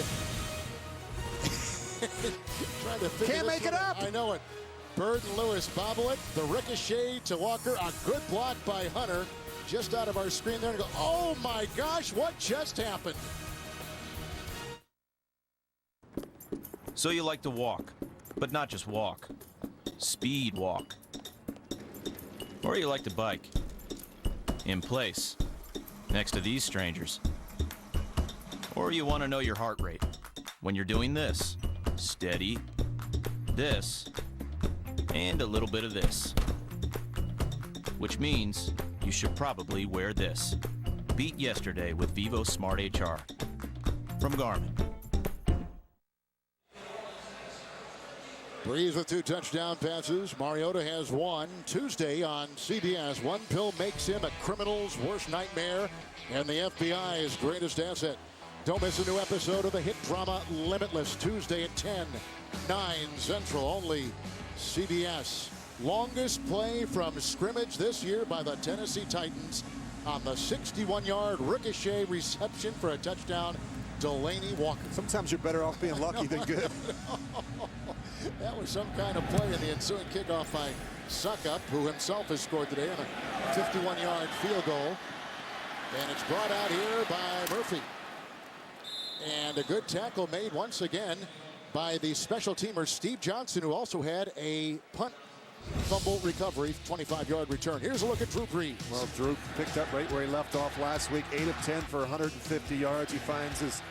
Trying to Can't make it up. I know it. Byrd and Lewis bobble it. The ricochet to Walker. A good block by Hunter. Just out of our screen there. And go, oh my gosh, what just happened? So you like to walk, but not just walk. Speed walk. Or you like to bike. In place. Next to these strangers. Or you want to know your heart rate. When you're doing this. Steady. This. And a little bit of this. Which means you should probably wear this. Beat yesterday with Vivo Smart HR. From Garmin. Breeze with 2 touchdown passes. Mariota has 1. Tuesday on CBS. One pill makes him a criminal's worst nightmare and the FBI's greatest asset. Don't miss a new episode of the hit drama Limitless, Tuesday at 10, 9 Central, only CBS. Longest play from scrimmage this year by the Tennessee Titans on the 61-yard ricochet reception for a touchdown. Delaney Walker. Sometimes you're better off being lucky than good. That was some kind of play in the ensuing kickoff by Suckup, who himself has scored today on a 51-yard field goal. And it's brought out here by Murphy. And a good tackle made once again by the special teamer Steve Johnson, who also had a punt fumble recovery, 25-yard return. Here's a look at Drew Brees. Well, Drew picked up right where he left off last week, 8 of 10 for 150 yards. He finds his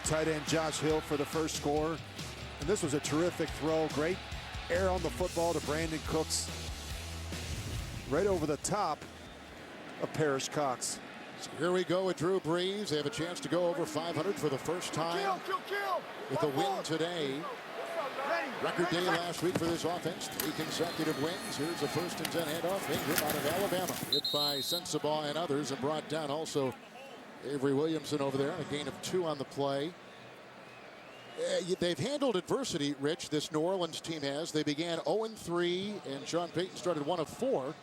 tight end Josh Hill for the first score. And this was a terrific throw. Great air on the football to Brandon Cooks. Right over the top of Parrish Cox. So here we go with Drew Brees. They have a chance to go over 500 for the first time with a win today. Record day last week for this offense. 3 consecutive wins. Here's a 1st and 10 handoff. Ingram out of Alabama. Hit by Sensabaugh and others and brought down also Avery Williamson over there. A gain of 2 on the play. They've handled adversity, Rich, this New Orleans team has. They began 0-3, and Sean Payton started 1 of 4.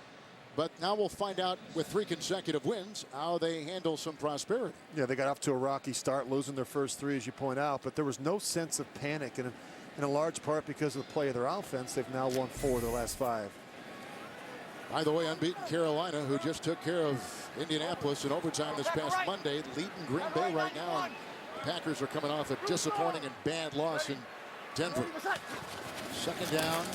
But now we'll find out with 3 consecutive wins how they handle some prosperity. Yeah, they got off to a rocky start, losing their first 3, as you point out. But there was no sense of panic, and in a large part because of the play of their offense, they've now won 4 of their last 5. By the way, unbeaten Carolina, who just took care of Indianapolis in overtime this past Monday, leading Green Bay right now. And the Packers are coming off a disappointing and bad loss in Denver. 2nd down.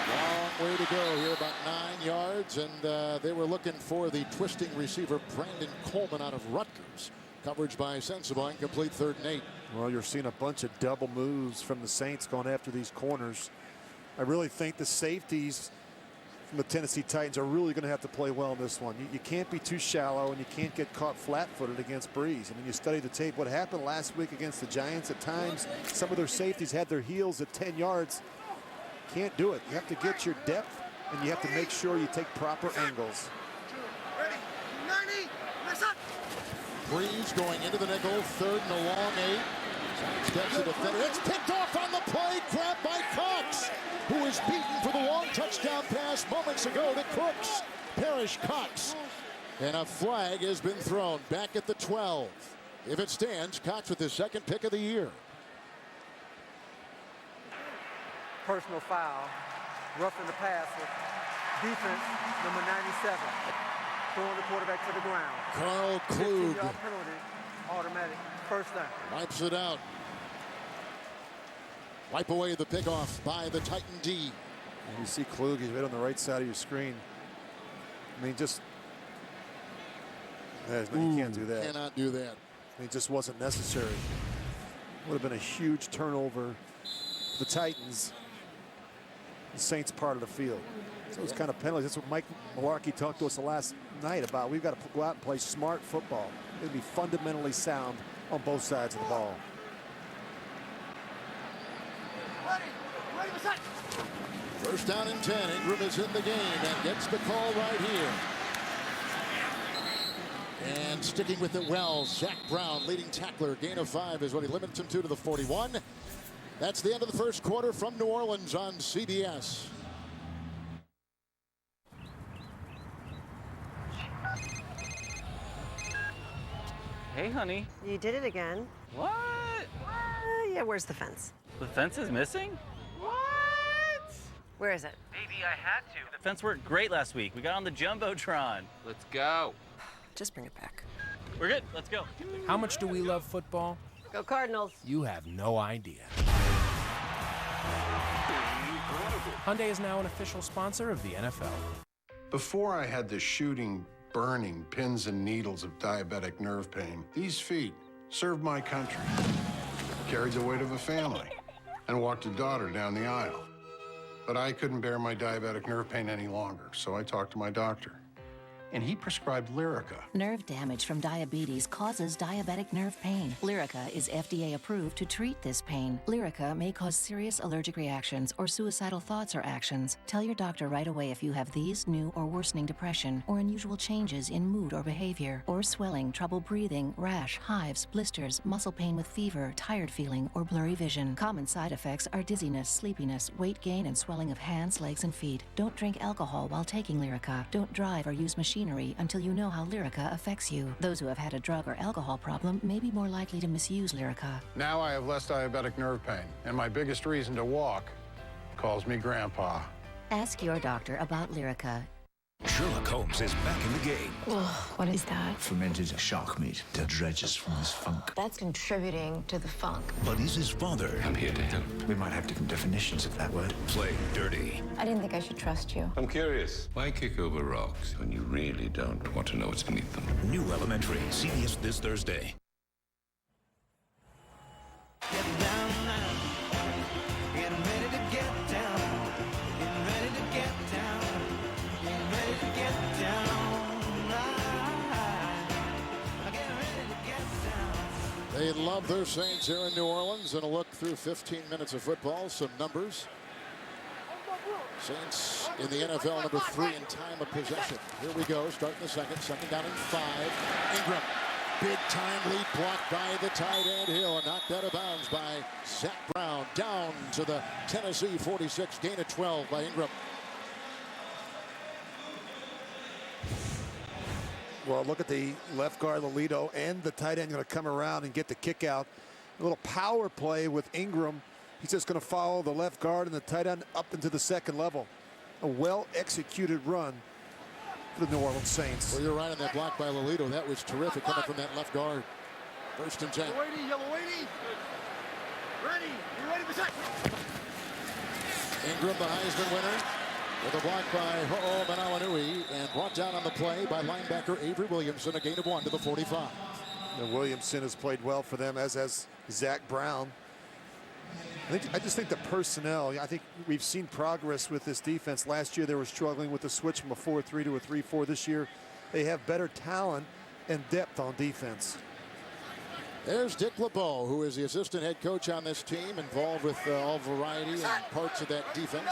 Long way to go here, about 9 yards, and they were looking for the twisting receiver Brandon Coleman out of Rutgers. Coverage by Sensabaugh, incomplete 3rd and 8. Well, you're seeing a bunch of double moves from the Saints going after these corners. I really think the safeties from the Tennessee Titans are really going to have to play well in this one. You can't be too shallow, and you can't get caught flat-footed against Breeze. I mean, you study the tape. What happened last week against the Giants, at times, some of their safeties had their heels at 10 yards. Can't do it. You have to get your depth, and you have to make sure you take proper angles. Breeze going into the nickel, 3rd and a long 8. Steps the defender. It's picked off on the play, grabbed by Cox, who was beaten for the long touchdown pass moments ago to Cooks. Parrish Cox. And a flag has been thrown back at the 12. If it stands, Cox with his 2nd pick of the year. Personal foul, roughing the passer. Defense, number 97. Throwing the quarterback to the ground. Carl Klug. 15-yard penalty, automatic, 1st down. Wipes it out. Wipe away the pickoff by the Titan D. And you see Klug, he's right on the right side of your screen. I mean, just... you can't do that. Cannot do that. I mean, it just wasn't necessary. Would have been a huge turnover for the Titans. The Saints part of the field. So it's kind of penalties. That's what Mike Malarkey talked to us the last night about. We've got to go out and play smart football. It'd be fundamentally sound on both sides of the ball. First down and 10. Ingram is in the game and gets the call right here. And sticking with it well, Zach Brown, leading tackler. Gain of 5 is what he limits him to the 41. That's the end of the 1st quarter from New Orleans on CBS. Hey, honey. You did it again. What? Yeah, where's the fence? The fence is missing? What? Where is it? Baby, I had to. The fence worked great last week. We got on the Jumbotron. Let's go. Just bring it back. We're good. Let's go. How much do we love football? Go Cardinals. You have no idea. Hyundai is now an official sponsor of the NFL. Before I had the shooting, burning pins and needles of diabetic nerve pain, these feet served my country, carried the weight of a family, and walked a daughter down the aisle. But I couldn't bear my diabetic nerve pain any longer, so I talked to my doctor. And he prescribed Lyrica. Nerve damage from diabetes causes diabetic nerve pain. Lyrica is FDA approved to treat this pain. Lyrica may cause serious allergic reactions or suicidal thoughts or actions. Tell your doctor right away if you have these, new or worsening depression, or unusual changes in mood or behavior, or swelling, trouble breathing, rash, hives, blisters, muscle pain with fever, tired feeling, or blurry vision. Common side effects are dizziness, sleepiness, weight gain, and swelling of hands, legs, and feet. Don't drink alcohol while taking Lyrica. Don't drive or use machinery until you know how Lyrica affects you. Those who have had a drug or alcohol problem may be more likely to misuse Lyrica. Now I have less diabetic nerve pain, and my biggest reason to walk calls me Grandpa. Ask your doctor about Lyrica. Sherlock Holmes is back in the game. Oh, what is that? Fermented shark meat that dredges from his funk. That's contributing to the funk. But is his father... I'm here to help. We might have different definitions of that word. Play dirty. I didn't think I should trust you. I'm curious. Why kick over rocks when you really don't want to know what's beneath them? New Elementary. CBS this Thursday. Get down now. Get ready to get down. Get ready to get down. Get ready to get down. Get ready to get down. They love The Saints here in New Orleans, and a look through 15 minutes of football. Some numbers. Saints in the NFL number 3 in time of possession. Here we go, starting the second down and 5. Ingram, big time lead blocked by the tight end Hill, and knocked out of bounds by Zach Brown. Down to the Tennessee 46, gain of 12 by Ingram. Well, look at the left guard, Lolito, and the tight end going to come around and get the kick out. A little power play with Ingram. He's just going to follow the left guard and the tight end up into the second level. A well-executed run for the New Orleans Saints. Well, you're right on that block by Lolito. That was terrific coming from that left guard. First and 10. Yellow 80, yellow 80. Ready. You ready for set? Ingram, the Heisman winner, with a block by Ho'o Manawanui, and brought down on the play by linebacker Avery Williamson, a gain of 1 to the 45. And Williamson has played well for them, as has Zach Brown. I just think the personnel, I think we've seen progress with this defense. Last year they were struggling with the switch from a 4-3 to a 3-4. This year they have better talent and depth on defense. There's Dick LeBeau, who is the assistant head coach on this team, involved with all variety and parts of that defense.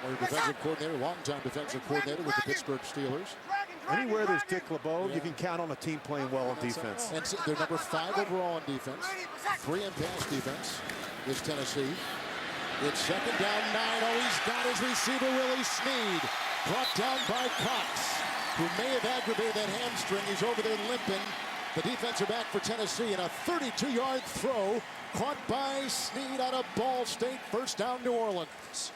Former defensive coordinator, longtime defensive coordinator with the Pittsburgh Steelers. Anywhere there's Dick LeBeau, you can count on a team playing well on defense. And they're number 5 overall on defense, 3 in pass defense. Is Tennessee. It's second down 9. Oh, he's got his receiver, Willie Snead. Brought down by Cox, who may have aggravated that hamstring. He's over there limping. The defensive back for Tennessee, and a 32-yard throw caught by Snead out of Ball State. First down, New Orleans.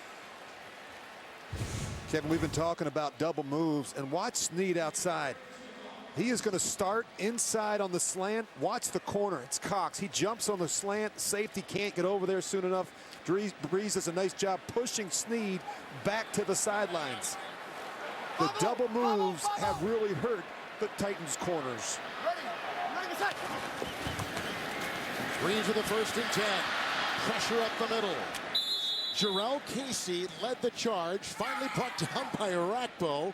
Kevin, we've been talking about double moves, and watch Snead outside. He is going to start inside on the slant. Watch the corner. It's Cox. He jumps on the slant. Safety can't get over there soon enough. Breeze does a nice job pushing Snead back to the sidelines. The double moves have really hurt the Titans' corners. Breeze with the first and 10. Pressure up the middle. Jarrell Casey led the charge. Finally brought down by Arakpo.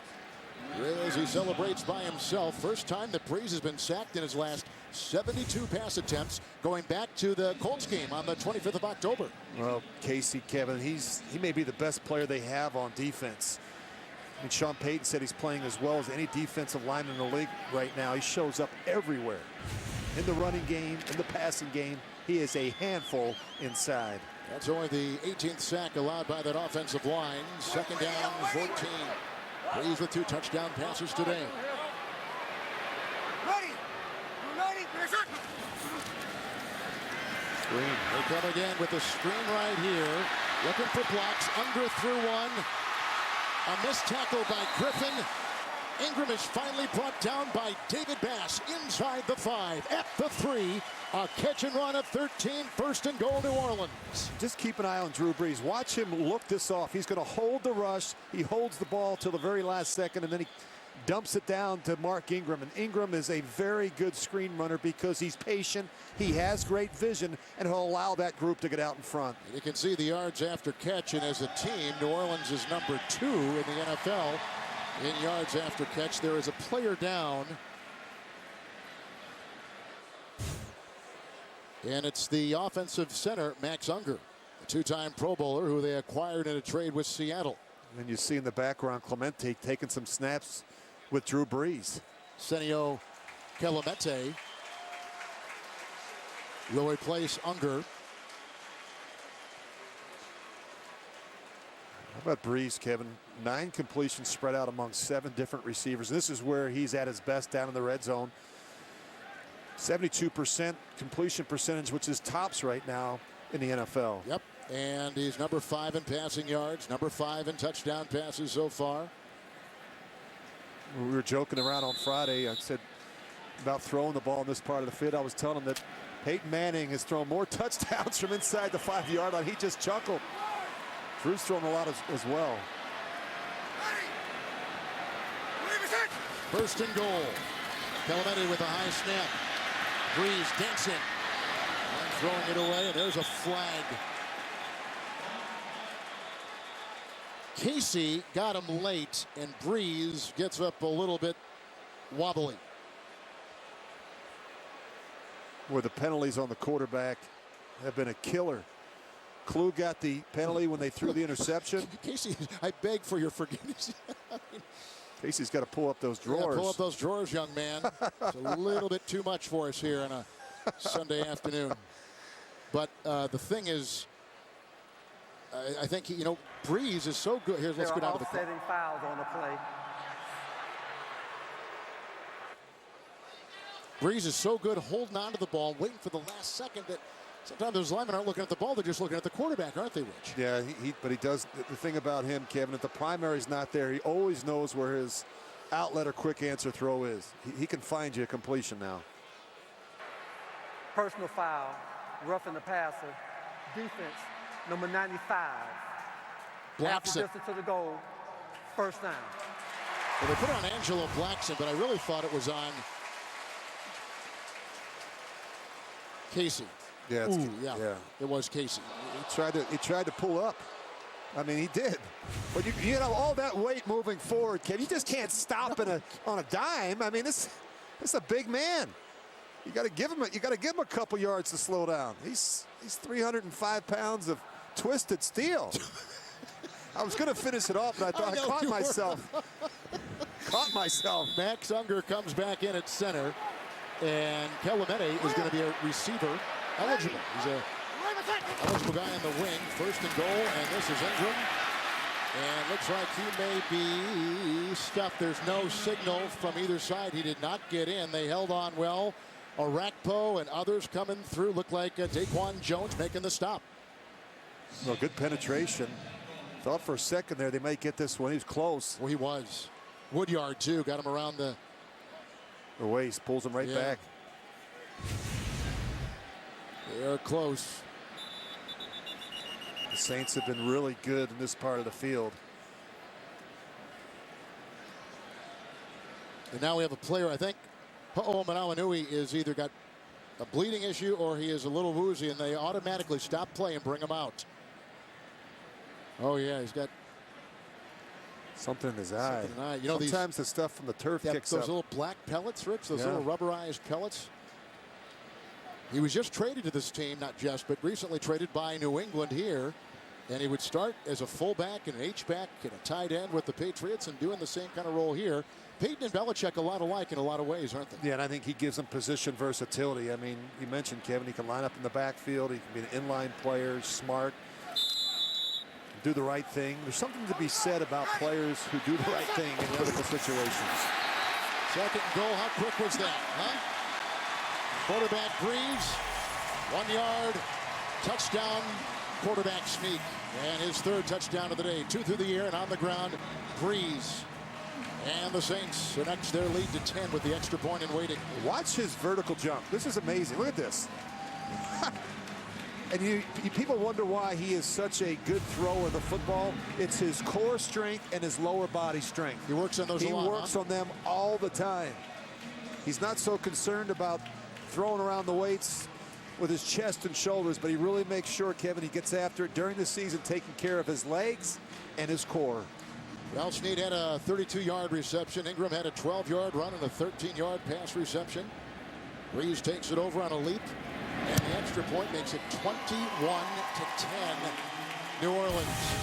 As he celebrates by himself. First time that Breeze has been sacked in his last 72 pass attempts, going back to the Colts game on the 25th of October. Well, Casey, Kevin, he may be the best player they have on defense. I mean, Sean Payton said he's playing as well as any defensive lineman in the league right now. He shows up everywhere. In the running game, in the passing game, he is a handful inside. That's only the 18th sack allowed by that offensive line. Second down, 14. Breeze with 2 touchdown passes today. Screen. They come again with the screen right here. Looking for blocks. Under through one. A missed tackle by Griffin. Ingram is finally brought down by David Bass inside the 5. At the 3. A catch and run at 13. First and goal, New Orleans. Just keep an eye on Drew Brees. Watch him look this off. He's going to hold the rush. He holds the ball till the very last second, and then he dumps it down to Mark Ingram. And Ingram is a very good screen runner because he's patient. He has great vision, and he'll allow that group to get out in front. And you can see the yards after catch, and as a team, New Orleans is number 2 in the NFL in yards after catch. There is a player down. And it's the offensive center, Max Unger, a 2-time Pro Bowler who they acquired in a trade with Seattle. And you see in the background Clemente taking some snaps with Drew Brees. Senio Kelemete will replace Unger. How about Brees, Kevin? 9 completions spread out among 7 different receivers. This is where he's at his best down in the red zone. 72% completion percentage, which is tops right now in the NFL. Yep, and he's number 5 in passing yards, number 5 in touchdown passes so far. We were joking around on Friday. I said about throwing the ball in this part of the field. I was telling him that Peyton Manning has thrown more touchdowns from inside the 5-yard line. He just chuckled. Drew's thrown a lot as well. First and goal. Kelemete with a high snap. Breeze dancing and throwing it away, and there's a flag. Casey got him late, and Breeze gets up a little bit wobbly. where the penalties on the quarterback have been a killer. Klug got the penalty when they threw the interception. Casey, I beg for your forgiveness. Casey's got to pull up those drawers. Pull up those drawers, young man. It's a little bit too much for us here on a Sunday afternoon. But the thing is, I think, Breeze is so good. Here, let's go down to the offsetting fouls on the play. Breeze is so good holding on to the ball, waiting for the last second that sometimes those linemen aren't looking at the ball. They're just looking at the quarterback, aren't they, Rich? Yeah, but he does. The thing about him, Kevin, if the primary's not there, he always knows where his outlet or quick answer throw is. He can find you a completion now. Personal foul, roughing the passer. Defense, number 95. Blackson. Half the distance to the goal, first down. Well, they put it on Angelo Blackson, but I really thought it was on Casey. Yeah, yeah, it was Casey. He tried to pull up. I mean, he did. But you know, all that weight moving forward, Kevin, you just can't stop on a dime. I mean, this is a big man. You got to give him a couple yards to slow down. He's 305 pounds of twisted steel. I was going to finish it off, but I thought I caught myself. Max Unger comes back in at center, and Kelemete is going to be a receiver eligible. He's a eligible guy on the wing. First and goal, and this is Ingram. And looks like he may be stuffed. There's no signal from either side. He did not get in. They held on well. Arakpo and others coming through. Look like Daquan Jones making the stop. Well, good penetration. Thought for a second there they might get this one. He was close. Well, he was. Woodyard, too. Got him around the waist. Pulls him right back. They're close. The Saints have been really good in this part of the field. And now we have a player, I think, Ho'omanawanui is either got a bleeding issue or he is a little woozy, and they automatically stop play and bring him out. Oh, yeah, he's got something in his eye. You know, sometimes the stuff from the turf kicks those up. Little black pellets, Rich, those little rubberized pellets. He was just traded to this team, not just, but recently traded by New England here. And he would start as a fullback and an H-back and a tight end with the Patriots and doing the same kind of role here. Peyton and Belichick a lot alike in a lot of ways, aren't they? Yeah, and I think he gives them position versatility. I mean, you mentioned, Kevin, he can line up in the backfield. He can be an inline player, smart, do the right thing. There's something to be said about players who do the right thing in critical situations. Second and goal, how quick was that, huh? Quarterback Breeze, 1 yard, touchdown, quarterback sneak. And his third touchdown of the day. 2 through the air and on the ground, Breeze. And the Saints annex their lead to 10 with the extra point and waiting. Watch his vertical jump. This is amazing. Look at this. And people wonder why he is such a good thrower of the football. It's his core strength and his lower body strength. He works on those a lot. He works on them all the time. He's not so concerned about throwing around the weights with his chest and shoulders, but he really makes sure, Kevin, he gets after it during the season, taking care of his legs and his core. Well, Snead had a 32-yard reception. Ingram had a 12-yard run and a 13-yard pass reception. Breeze takes it over on a leap, and the extra point makes it 21-10 New Orleans.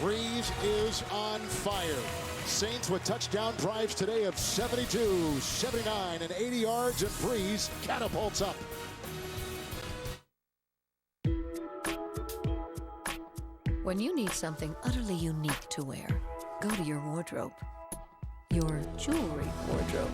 Breeze is on fire. Saints with touchdown drives today of 72, 79, and 80 yards, and Breeze catapults up. When you need something utterly unique to wear, go to your wardrobe. Your jewelry wardrobe.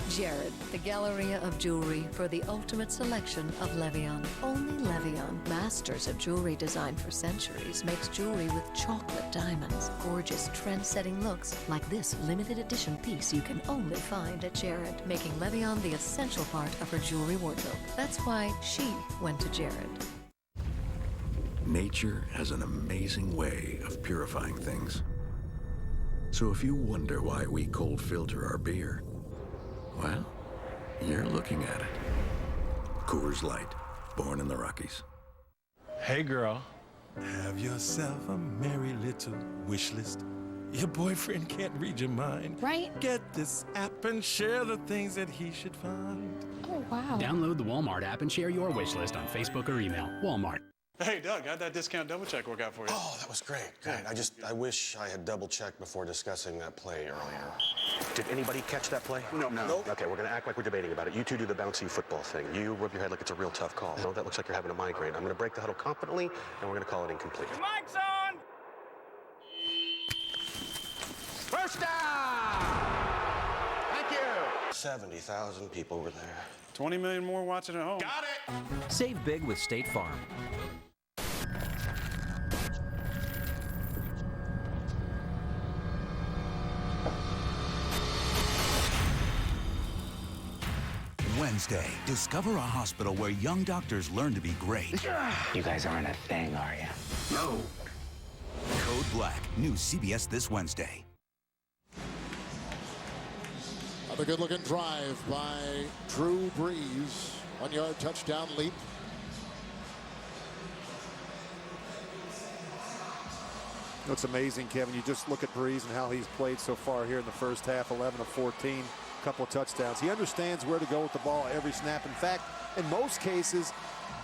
Jared, the Galleria of Jewelry for the ultimate selection of Levion. Only Levion, masters of jewelry design for centuries, makes jewelry with chocolate diamonds. Gorgeous, trend-setting looks like this limited edition piece you can only find at Jared, making Levion the essential part of her jewelry wardrobe. That's why she went to Jared. Nature has an amazing way of purifying things. So if you wonder why we cold filter our beer, well, you're looking at it. Coors Light, born in the Rockies. Hey girl, have yourself a merry little wish list. Your boyfriend can't read your mind. Right? Get this app and share the things that he should find. Oh, wow. Download the Walmart app and share your wish list on Facebook or email. Walmart. Hey, Doug, how'd that discount double check work out for you? Oh, that was great. I wish I had double checked before discussing that play earlier. Did anybody catch that play? No. Nope. Okay, we're gonna act like we're debating about it. You two do the bouncy football thing. You rub your head like it's a real tough call. No, that looks like you're having a migraine. I'm gonna break the huddle confidently, and we're gonna call it incomplete. Mike's on! First down! Thank you! 70,000 people were there. 20 million more watching at home. Got it! Save big with State Farm. Wednesday, discover a hospital where young doctors learn to be great. You guys aren't a thing, are you? No. Code Black, new CBS this Wednesday. Another good-looking drive by Drew Brees. 1-yard touchdown leap. It's amazing, Kevin. You just look at Brees and how he's played so far here in the first half, 11 of 14. Couple of touchdowns. He understands where to go with the ball every snap. In fact, in most cases,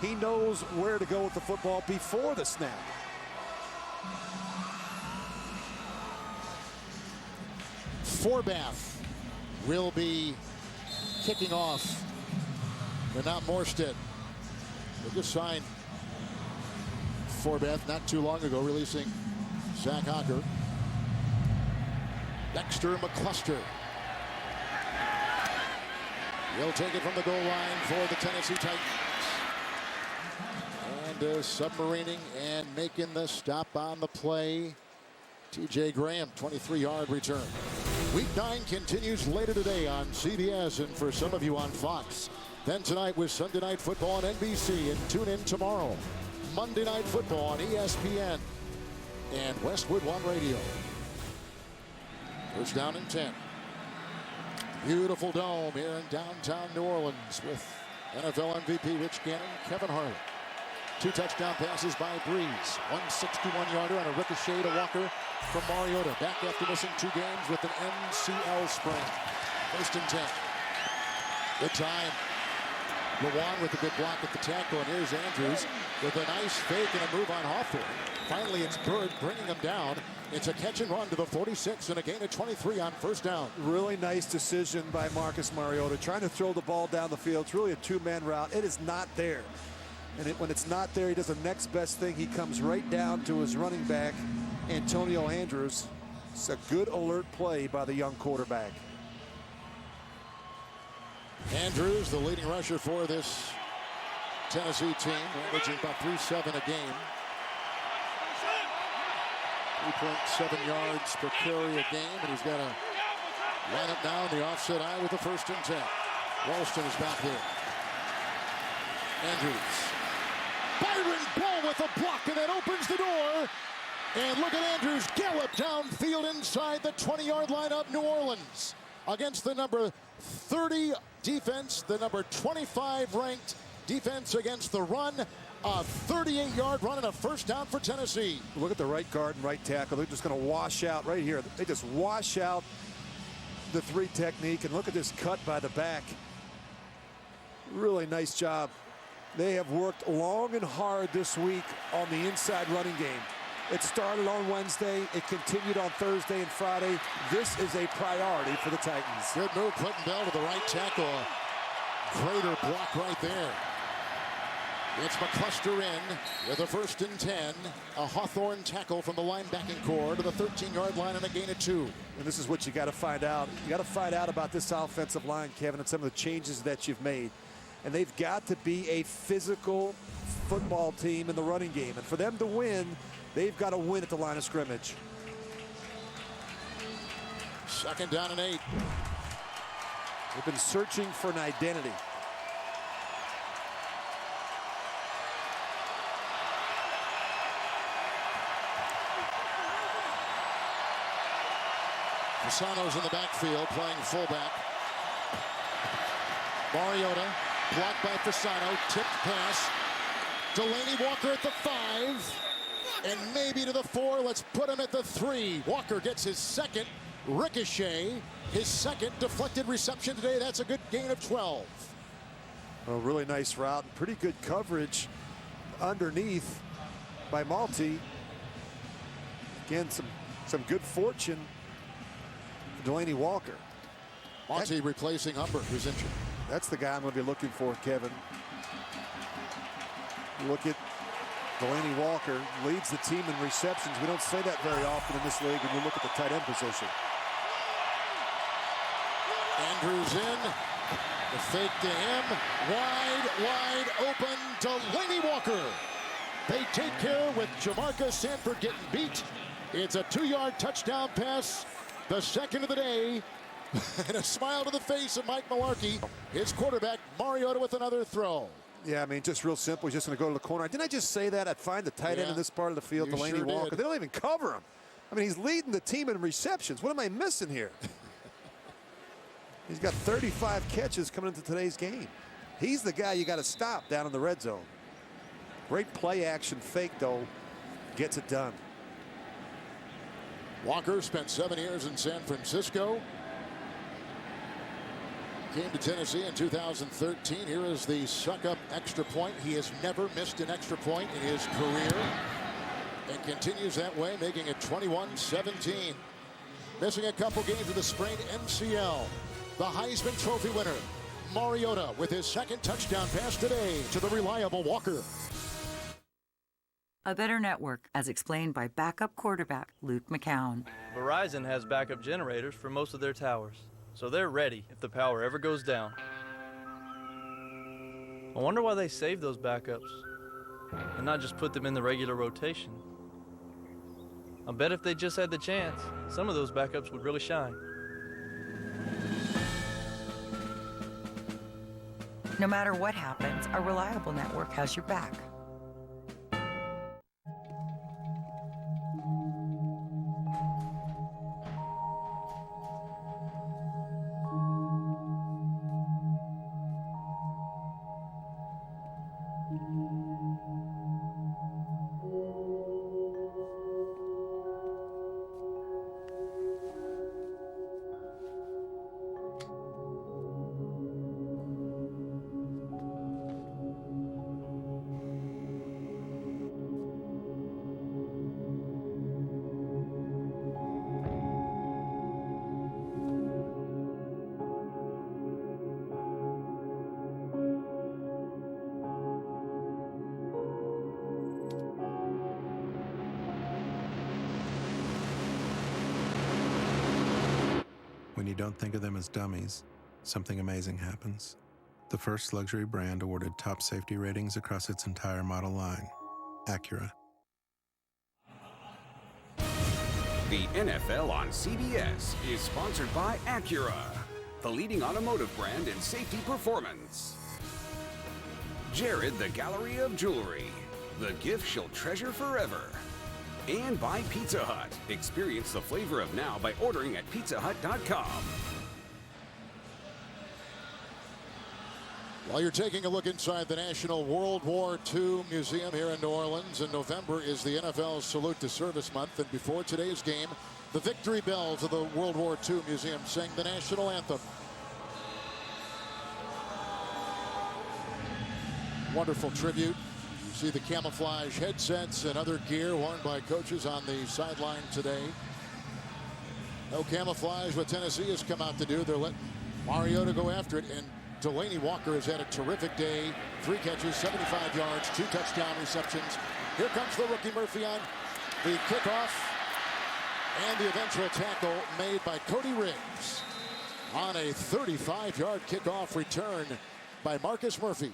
he knows where to go with the football before the snap. Forbath will be kicking off. They're not Morstead. They just signed Forbath not too long ago, releasing Zach Hocker. Dexter McCluster. He'll take it from the goal line for the Tennessee Titans. And submarining and making the stop on the play. T.J. Graham, 23-yard return. Week 9 continues later today on CBS and for some of you on Fox. Then tonight with Sunday Night Football on NBC, and tune in tomorrow. Monday Night Football on ESPN and Westwood One Radio. First down and 10. Beautiful dome here in downtown New Orleans with NFL MVP Rich Gannon, Kevin Harlan. 2 touchdown passes by Brees. 161-yarder on a ricochet to Walker from Mariota. Back after missing 2 games with an MCL sprain. First and 10. Good time. Lewan with a good block at the tackle, and here's Andrews with a nice fake and a move on Hawthorne. Finally, it's Bird bringing him down. It's a catch and run to the 46 and a gain of 23 on first down. Really nice decision by Marcus Mariota, trying to throw the ball down the field. It's really a 2-man route. It is not there. And when it's not there, he does the next best thing. He comes right down to his running back, Antonio Andrews. It's a good alert play by the young quarterback. Andrews, the leading rusher for this Tennessee team, averaging about 3.7 a game. 3.7 yards per carry a game, and he's got to line up now in the offset eye with the first and 10. Ralston is back here. Andrews. Byron Bull with a block, and that opens the door. And look at Andrews gallop downfield inside the 20-yard line of New Orleans against the number 30 defense, the number 25 ranked defense against the run. A 38-yard run and a first down for Tennessee. Look at the right guard and right tackle. They're just going to wash out right here. They just wash out the 3 technique, and look at this cut by the back. Really nice job. They have worked long and hard this week on the inside running game. It started on Wednesday. It continued on Thursday and Friday. This is a priority for the Titans. Good move, Clinton Bell to the right tackle. Greater block right there. It's McCluster in with a first and 10. A Hawthorne tackle from the linebacking core to the 13-yard line and a gain of 2. And this is what you got to find out. You got to find out about this offensive line, Kevin, and some of the changes that you've made. And they've got to be a physical football team in the running game. And for them to win, they've got to win at the line of scrimmage. Second down and 8. They've been searching for an identity. Fasano's in the backfield playing fullback. Mariota blocked by Fasano. Tipped pass. Delaney Walker at the 5. And maybe to the 4. Let's put him at the 3. Walker gets his second ricochet, his second deflected reception today. That's a good gain of 12. A really nice route and pretty good coverage underneath by Malty. Again, some good fortune for Delaney Walker. Malty replacing Humbert, who's injured. That's the guy I'm going to be looking for, Kevin. Look at Delaney Walker, leads the team in receptions. We don't say that very often in this league when you look at the tight end position. Andrews in. The fake to him. Wide open. Delaney Walker. They take care with Jamarcus Sanford getting beat. It's a 2-yard touchdown pass. The second of the day. And a smile to the face of Mike Mularkey. His quarterback, Mariota, with another throw. Yeah, I mean, just real simple. He's just going to go to the corner. Didn't I just say that? I'd find the tight end in this part of the field, Delaney Walker. They don't even cover him. I mean, he's leading the team in receptions. What am I missing here? He's got 35 catches coming into today's game. He's the guy you got to stop down in the red zone. Great play action fake, though. Gets it done. Walker spent 7 years in San Francisco. Came to Tennessee in 2013. Here is the suck-up extra point. He has never missed an extra point in his career and continues that way, making it 21-17. Missing a couple games with a sprained MCL. The Heisman Trophy winner, Mariota, with his second touchdown pass today to the reliable Walker. A better network, as explained by backup quarterback Luke McCown. Verizon has backup generators for most of their towers, so they're ready if the power ever goes down. I wonder why they save those backups and not just put them in the regular rotation. I bet if they just had the chance, some of those backups would really shine. No matter what happens, a reliable network has your back. When you don't think of them as dummies, something amazing happens. The first luxury brand awarded top safety ratings across its entire model line, Acura. The NFL on CBS is sponsored by Acura, the leading automotive brand in safety performance. Jared, the Gallery of Jewelry, the gift she'll treasure forever. And by Pizza Hut. Experience the flavor of now by ordering at pizzahut.com. While you're taking a look inside the National World War II Museum here in New Orleans, in November is the NFL's Salute to Service Month, and before today's game, the victory bells of the World War II Museum sang the national anthem. Wonderful tribute. You see the camouflage headsets and other gear worn by coaches on the sideline today. No camouflage what Tennessee has come out to do. They're letting Mariota go after it, and Delaney Walker has had a terrific day. 3 catches, 75 yards, 2 touchdown receptions. Here comes the rookie Murphy on the kickoff, and the eventual tackle made by Cody Riggs on a 35-yard kickoff return by Marcus Murphy.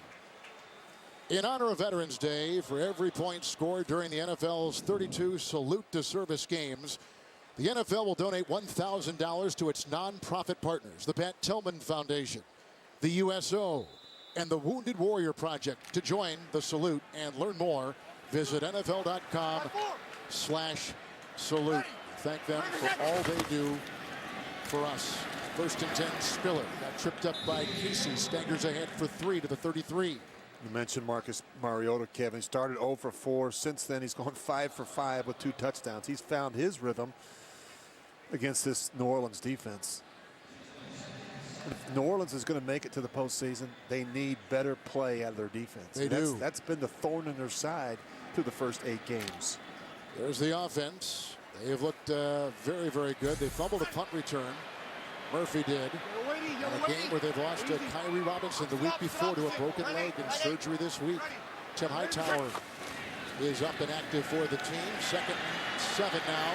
In honor of Veterans Day, for every point scored during the NFL's 32 Salute to Service games, the NFL will donate $1,000 to its nonprofit partners, the Pat Tillman Foundation, the USO, and the Wounded Warrior Project. To join the salute and learn more, visit NFL.com/salute. Thank them for all they do for us. 1st and 10, Spiller got tripped up by Casey, staggers ahead for 3 to the 33. You mentioned Marcus Mariota, Kevin. He started 0 for 4. Since then, he's gone 5 for 5 with 2 touchdowns. He's found his rhythm against this New Orleans defense. If New Orleans is going to make it to the postseason, they need better play out of their defense. They do. That's been the thorn in their side through the first 8 games. There's the offense. They have looked very, very good. They fumbled a punt return. Murphy did. In a game where they've lost to Kyrie Robinson the week before to a broken leg and surgery this week. Tim Hightower is up and active for the team. 2nd and 7 now.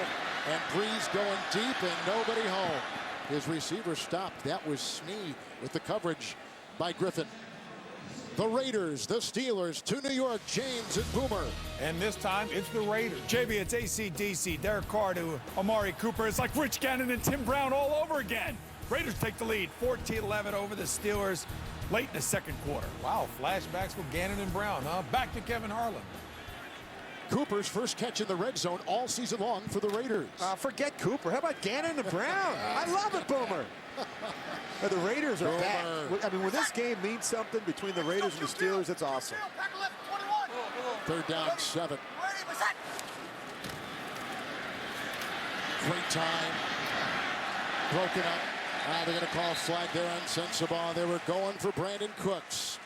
And Breeze going deep and nobody home. His receiver stopped. That was Snee with the coverage by Griffin. The Raiders, the Steelers, to New York, James and Boomer. And this time, it's the Raiders. JB, it's AC/DC, Derek Carr to Amari Cooper. It's like Rich Gannon and Tim Brown all over again. Raiders take the lead, 14-11 over the Steelers late in the 2nd quarter. Wow, flashbacks with Gannon and Brown, huh? Back to Kevin Harlan. Cooper's first catch in the red zone all season long for the Raiders. Forget Cooper. How about Gannon and Brown? I love it, Boomer. The Raiders are back. I mean, when this game means something between the Raiders and the Steelers, that's awesome. 3rd down 7. Great time. Broken up. They're going to call a flag there on Sensabaugh. They were going for Brandon Cooks.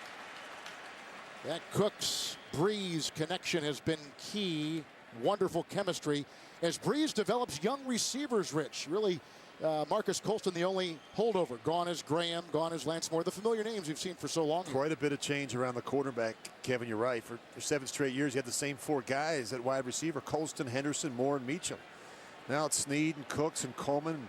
That Cooks-Breeze connection has been key. Wonderful chemistry. As Breeze develops young receivers, Rich, really Marcus Colston the only holdover. Gone is Graham, gone is Lance Moore. The familiar names we've seen for so long. Quite a bit of change around the quarterback, Kevin, you're right. For 7 straight years, you had the same 4 guys at wide receiver: Colston, Henderson, Moore, and Meacham. Now it's Snead and Cooks and Coleman.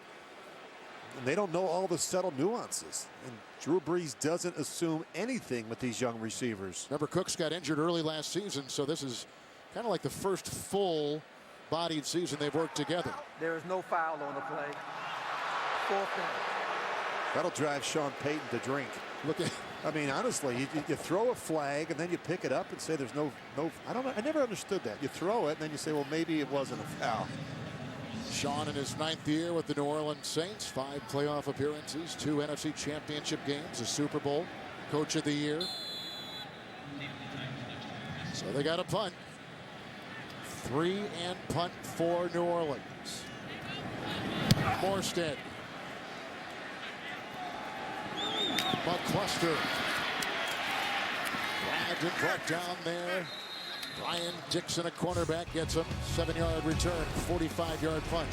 And they don't know all the subtle nuances. And Drew Brees doesn't assume anything with these young receivers. Remember, Cooks got injured early last season, so this is kind of like the first full-bodied season they've worked together. There is no foul on the play. 4th down. That'll drive Sean Payton to drink. Look at, I mean, honestly, you throw a flag and then you pick it up and say there's no. I never understood that. You throw it and then you say, well, maybe it wasn't a foul. Sean in his 9th year with the New Orleans Saints, 5 playoff appearances, 2 NFC championship games, a Super Bowl, Coach of the Year. So they got a punt. 3 and punt for New Orleans. Morstead. McCluster. Grabbed and brought down there. Brian Dixon, a cornerback, gets him. 7-yard return, 45-yard punt.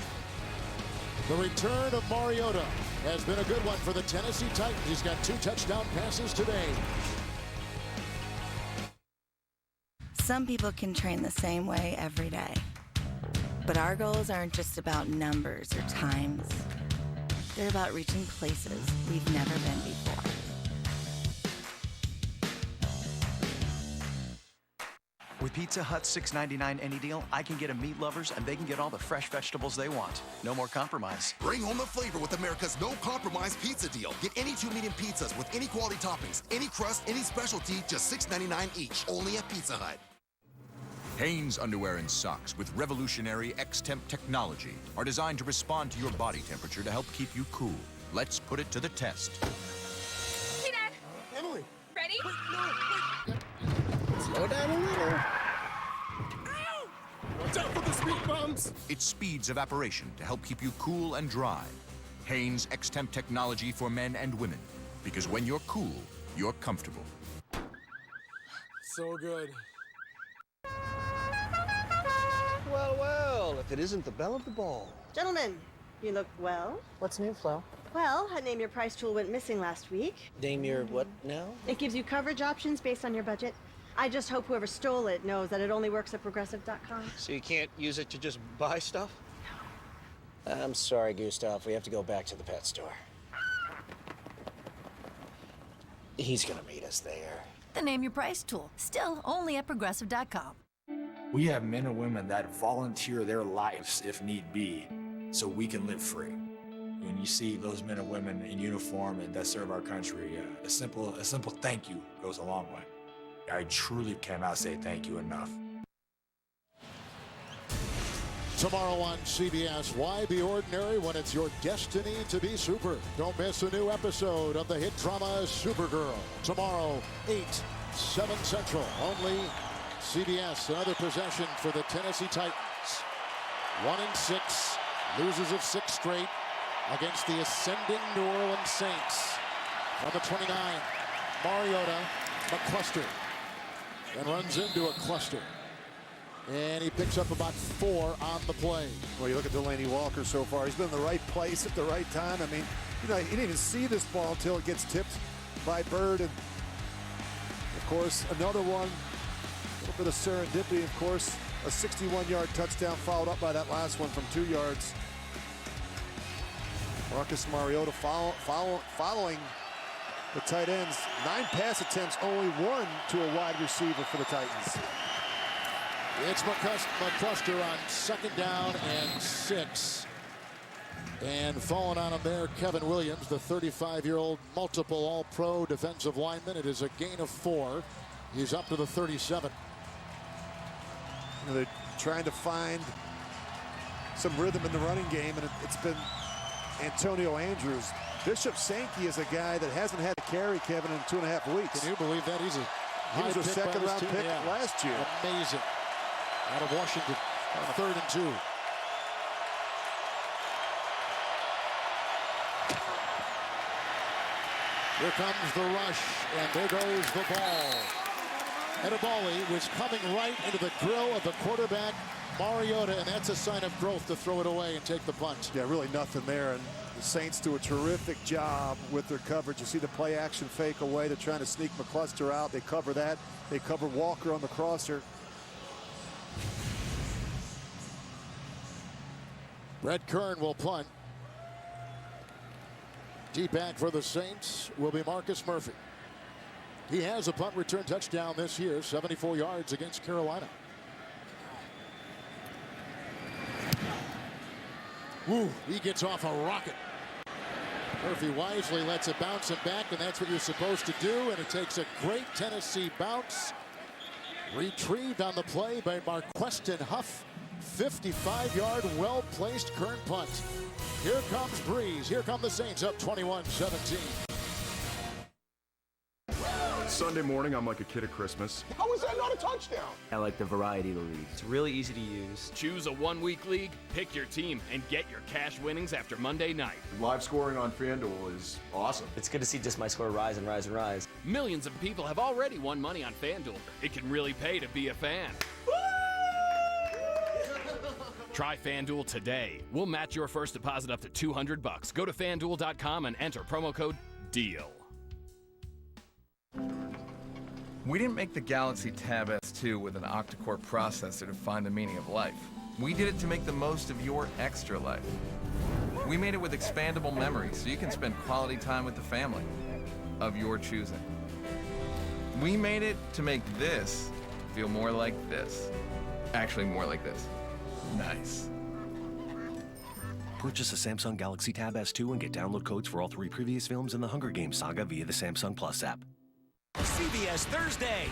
The return of Mariota has been a good one for the Tennessee Titans. He's got 2 touchdown passes today. Some people can train the same way every day. But our goals aren't just about numbers or times. They're about reaching places we've never been before. With Pizza Hut's $6.99 any deal, I can get a meat lovers and they can get all the fresh vegetables they want. No more compromise. Bring home the flavor with America's no compromise pizza deal. Get any 2 medium pizzas with any quality toppings, any crust, any specialty, just $6.99 each. Only at Pizza Hut. Hanes underwear and socks with revolutionary X-Temp technology are designed to respond to your body temperature to help keep you cool. Let's put it to the test. Hey, Dad. Emily. Ready? Wait, no, wait. Slow down a little. Ow! Watch out for the speed bumps. It speeds evaporation to help keep you cool and dry. Hanes X-Temp technology for men and women. Because when you're cool, you're comfortable. So good. Well, well, if it isn't the belle of the ball. Gentlemen, you look well. What's new, Flo? Well, a Name Your Price tool went missing last week. Name your what now? It gives you coverage options based on your budget. I just hope whoever stole it knows that it only works at Progressive.com. So you can't use it to just buy stuff? I'm sorry, Gustav. We have to go back to the pet store. He's gonna meet us there. The Name Your Price tool, still only at Progressive.com. We have men and women that volunteer their lives if need be, so we can live free. When you see those men and women in uniform and that serve our country, a simple thank you goes a long way. I truly cannot say thank you enough. Tomorrow on CBS, why be ordinary when it's your destiny to be super? Don't miss a new episode of the hit drama Supergirl. Tomorrow, 8 7 Central. Only CBS. Another possession for the Tennessee Titans. 1-6. Loses of 6 straight against the ascending New Orleans Saints. On the 29, Mariota, McCluster, and runs into a cluster. And he picks up about 4 on the play. Well, you look at Delaney Walker so far. He's been in the right place at the right time. I mean, you know, he didn't even see this ball until it gets tipped by Bird. And, of course, another one. A little bit of serendipity, of course. A 61-yard touchdown followed up by that last one from 2 yards. Marcus Mariota following the tight ends. 9 pass attempts, only 1 to a wide receiver for the Titans. It's McCluster on 2nd down and 6. And falling on him there, Kevin Williams, the 35-year-old multiple all-pro defensive lineman. It is a gain of 4. He's up to the 37. You know, they're trying to find some rhythm in the running game, and it's been Antonio Andrews. Bishop Sankey is a guy that hasn't had a carry, Kevin, in 2.5 weeks. Can you believe that? He was a second-round pick last year. Amazing. Out of Washington, 3rd and 2. Here comes the rush, and there goes the ball. Edibali was coming right into the grill of the quarterback, Mariota, and that's a sign of growth to throw it away and take the punt. Yeah, really nothing there, and the Saints do a terrific job with their coverage. You see the play action fake away. They're trying to sneak McCluster out. They cover that. They cover Walker on the crosser. Brett Kern will punt. Deep back for the Saints will be Marcus Murphy. He has a punt return touchdown this year, 74 yards against Carolina. Woo, he gets off a rocket. Murphy wisely lets it bounce him back, and that's what you're supposed to do, and it takes a great Tennessee bounce. Retrieved on the play by Marquestin Huff. 55-yard, well-placed Kern punt. Here comes Breeze. Here come the Saints up 21-17. Sunday morning, I'm like a kid at Christmas. How is that not a touchdown? I like the variety of the league. It's really easy to use. Choose a one-week league, pick your team, and get your cash winnings after Monday night. Live scoring on FanDuel is awesome. It's good to see just my score rise and rise and rise. Millions of people have already won money on FanDuel. It can really pay to be a fan. Try FanDuel today. We'll match your first deposit up to $200. Go to FanDuel.com and enter promo code DEAL. We didn't make the Galaxy Tab S2 with an octa-core processor to find the meaning of life. We did it to make the most of your extra life. We made it with expandable memory so you can spend quality time with the family of your choosing. We made it to make this feel more like this. Actually, more like this. Nice. Purchase a Samsung Galaxy Tab S2 and get download codes for all 3 previous films in the Hunger Games saga via the Samsung Plus app. CBS Thursday.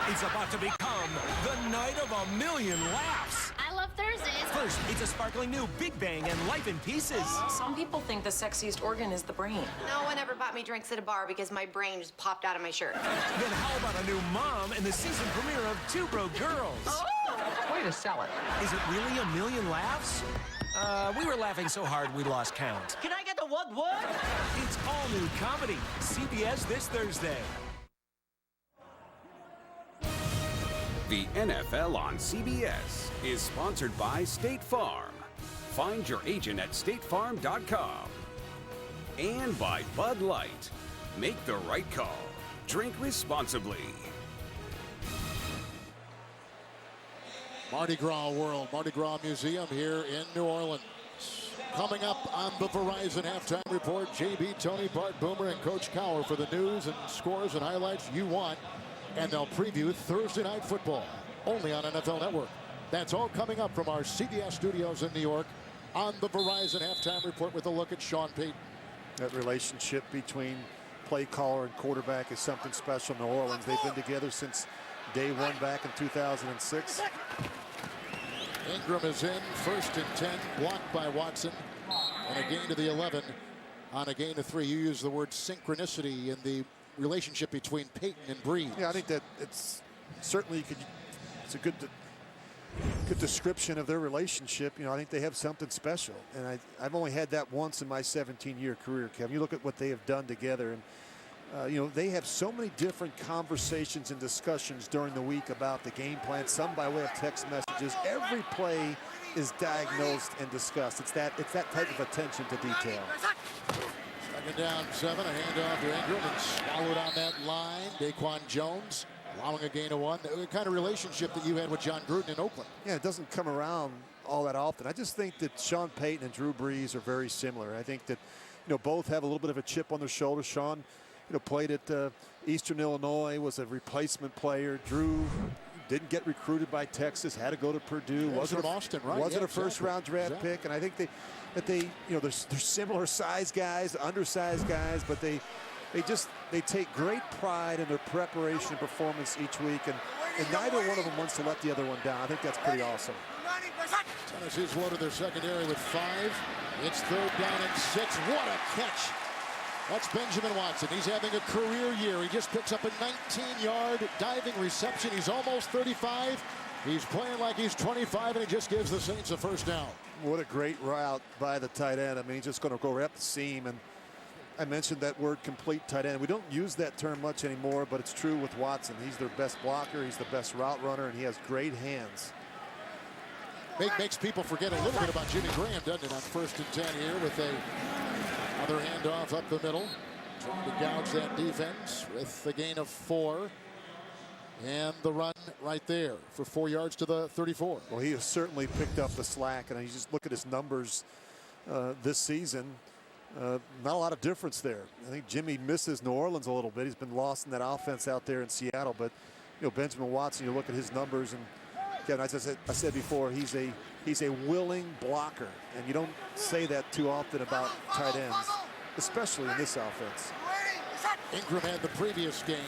It's about to become the night of 1,000,000 laughs. I love Thursdays. First, it's a sparkling new Big Bang and Life in Pieces. Some people think the sexiest organ is the brain. No one ever bought me drinks at a bar because my brain just popped out of my shirt. Then how about a new mom and the season premiere of Two Broke Girls? Oh! Way to sell it. Is it really 1,000,000 laughs? We were laughing so hard we lost count. Can I get the what? It's all new comedy. CBS this Thursday. The NFL on CBS is sponsored by State Farm. Find your agent at statefarm.com. And by Bud Light. Make the right call. Drink responsibly. Mardi Gras World, Mardi Gras Museum here in New Orleans. Coming up on the Verizon Halftime Report, JB, Tony, Bart, Boomer, and Coach Cower for the news and scores and highlights you want. And they'll preview Thursday Night Football, only on NFL Network. That's all coming up from our CBS studios in New York on the Verizon Halftime Report with a look at Sean Payton. That relationship between play caller and quarterback is something special in New Orleans. They've been together since day one back in 2006. Ingram is in, 1st and 10, blocked by Watson, and a gain to the 11 on a gain of 3. You use the word synchronicity in the relationship between Peyton and Breeze. Yeah, I think that it's certainly it's a good description of their relationship. You know, I think they have something special, and I've only had that once in my 17-year career, Kevin. You look at what they have done together, and you know, they have so many different conversations and discussions during the week about the game plan, some by way of text messages. Every play is diagnosed and discussed. It's that type of attention to detail. Second down, 7, a handoff to Ingram, and swallowed on that line. Daquan Jones allowing a gain of 1. The kind of relationship that you had with John Gruden in Oakland. Yeah, it doesn't come around all that often. I just think that Sean Payton and Drew Brees are very similar. I think that, you know, both have a little bit of a chip on their shoulder. Sean, you know, played at Eastern Illinois, was a replacement player. Drew didn't get recruited by Texas, had to go to Purdue. Yeah, wasn't from Austin, right? Wasn't yeah, a first-round draft pick, and I think they, you know, they're similar size guys, undersized guys, but they take great pride in their preparation and performance each week, and neither one of them wants to let the other one down. I think that's pretty awesome. Tennessee's loaded their secondary with 5. It's 3rd down and 6. What a catch! That's Benjamin Watson. He's having a career year. He just picks up a 19-yard diving reception. He's almost 35. He's playing like he's 25, and he just gives the Saints a first down. What a great route by the tight end. I mean, he's just going to go right up the seam. And I mentioned that word complete tight end. We don't use that term much anymore, but it's true with Watson. He's their best blocker. He's the best route runner, and he has great hands. Makes people forget a little bit about Jimmy Graham, doesn't it, on 1st and 10 here with another handoff up the middle. Trying to gouge that defense with the gain of 4. And the run right there for 4 yards to the 34. Well, he has certainly picked up the slack, and you just look at his numbers this season. Not a lot of difference there. I think Jimmy misses New Orleans a little bit. He's been lost in that offense out there in Seattle. But, you know, Benjamin Watson, you look at his numbers, and Kevin, as I said before, he's a willing blocker, and you don't say that too often about tight ends, especially in this offense. Ingram had the previous game.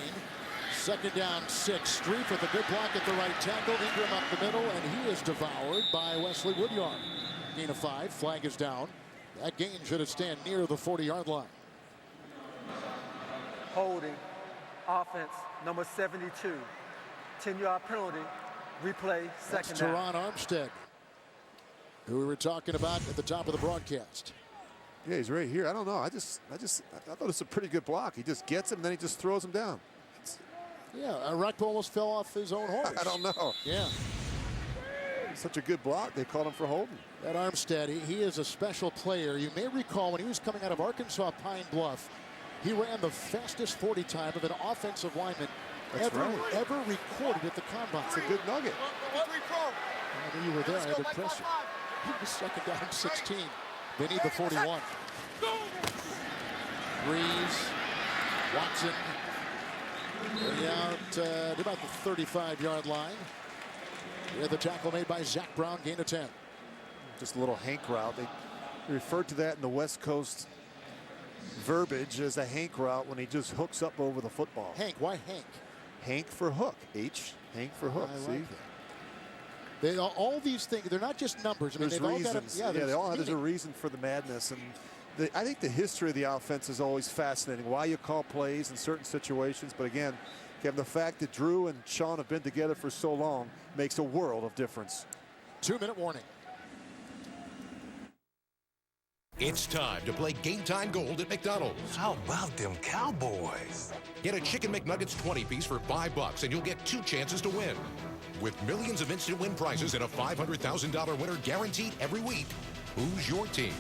2nd down, 6. Street with a good block at the right tackle. Ingram up the middle, and he is devoured by Wesley Woodyard. Gain of 5. Flag is down. That gain should have stand near the 40-yard line. Holding, offense, number 72. 10-yard penalty, replay, 2nd down. Teron Armstead, who we were talking about at the top of the broadcast. Yeah, he's right here. I don't know. I thought it's a pretty good block. He just gets him, and then he just throws him down. Yeah, Ruck almost fell off his own horse. I don't know. Yeah. Such a good block. They called him for holding. That Armstead, he is a special player. You may recall when he was coming out of Arkansas Pine Bluff, he ran the fastest 40 time of an offensive lineman ever recorded at the combine. It's a good nugget. I knew you were there. I had to press you. He was 2nd down 16. They need the 41. Breeze, Watson, way out to about the 35-yard line. We had the tackle made by Zach Brown, gain of 10. Just a little Hank route. They referred to that in the West Coast verbiage as a Hank route when he just hooks up over the football. Hank, why Hank? Hank for hook. Hank for hook. I see? like that. They all these things, they're not just numbers. I mean, There's reasons. They all have, there's a reason for the madness. And I think the history of the offense is always fascinating. Why you call plays in certain situations. But again, Kevin, the fact that Drew and Sean have been together for so long makes a world of difference. 2-minute warning. It's time to play Game Time Gold at McDonald's. How about them Cowboys? Get a Chicken McNuggets 20-piece for $5 and you'll get 2 chances to win. With millions of instant win prizes and a $500,000 winner guaranteed every week, who's your team?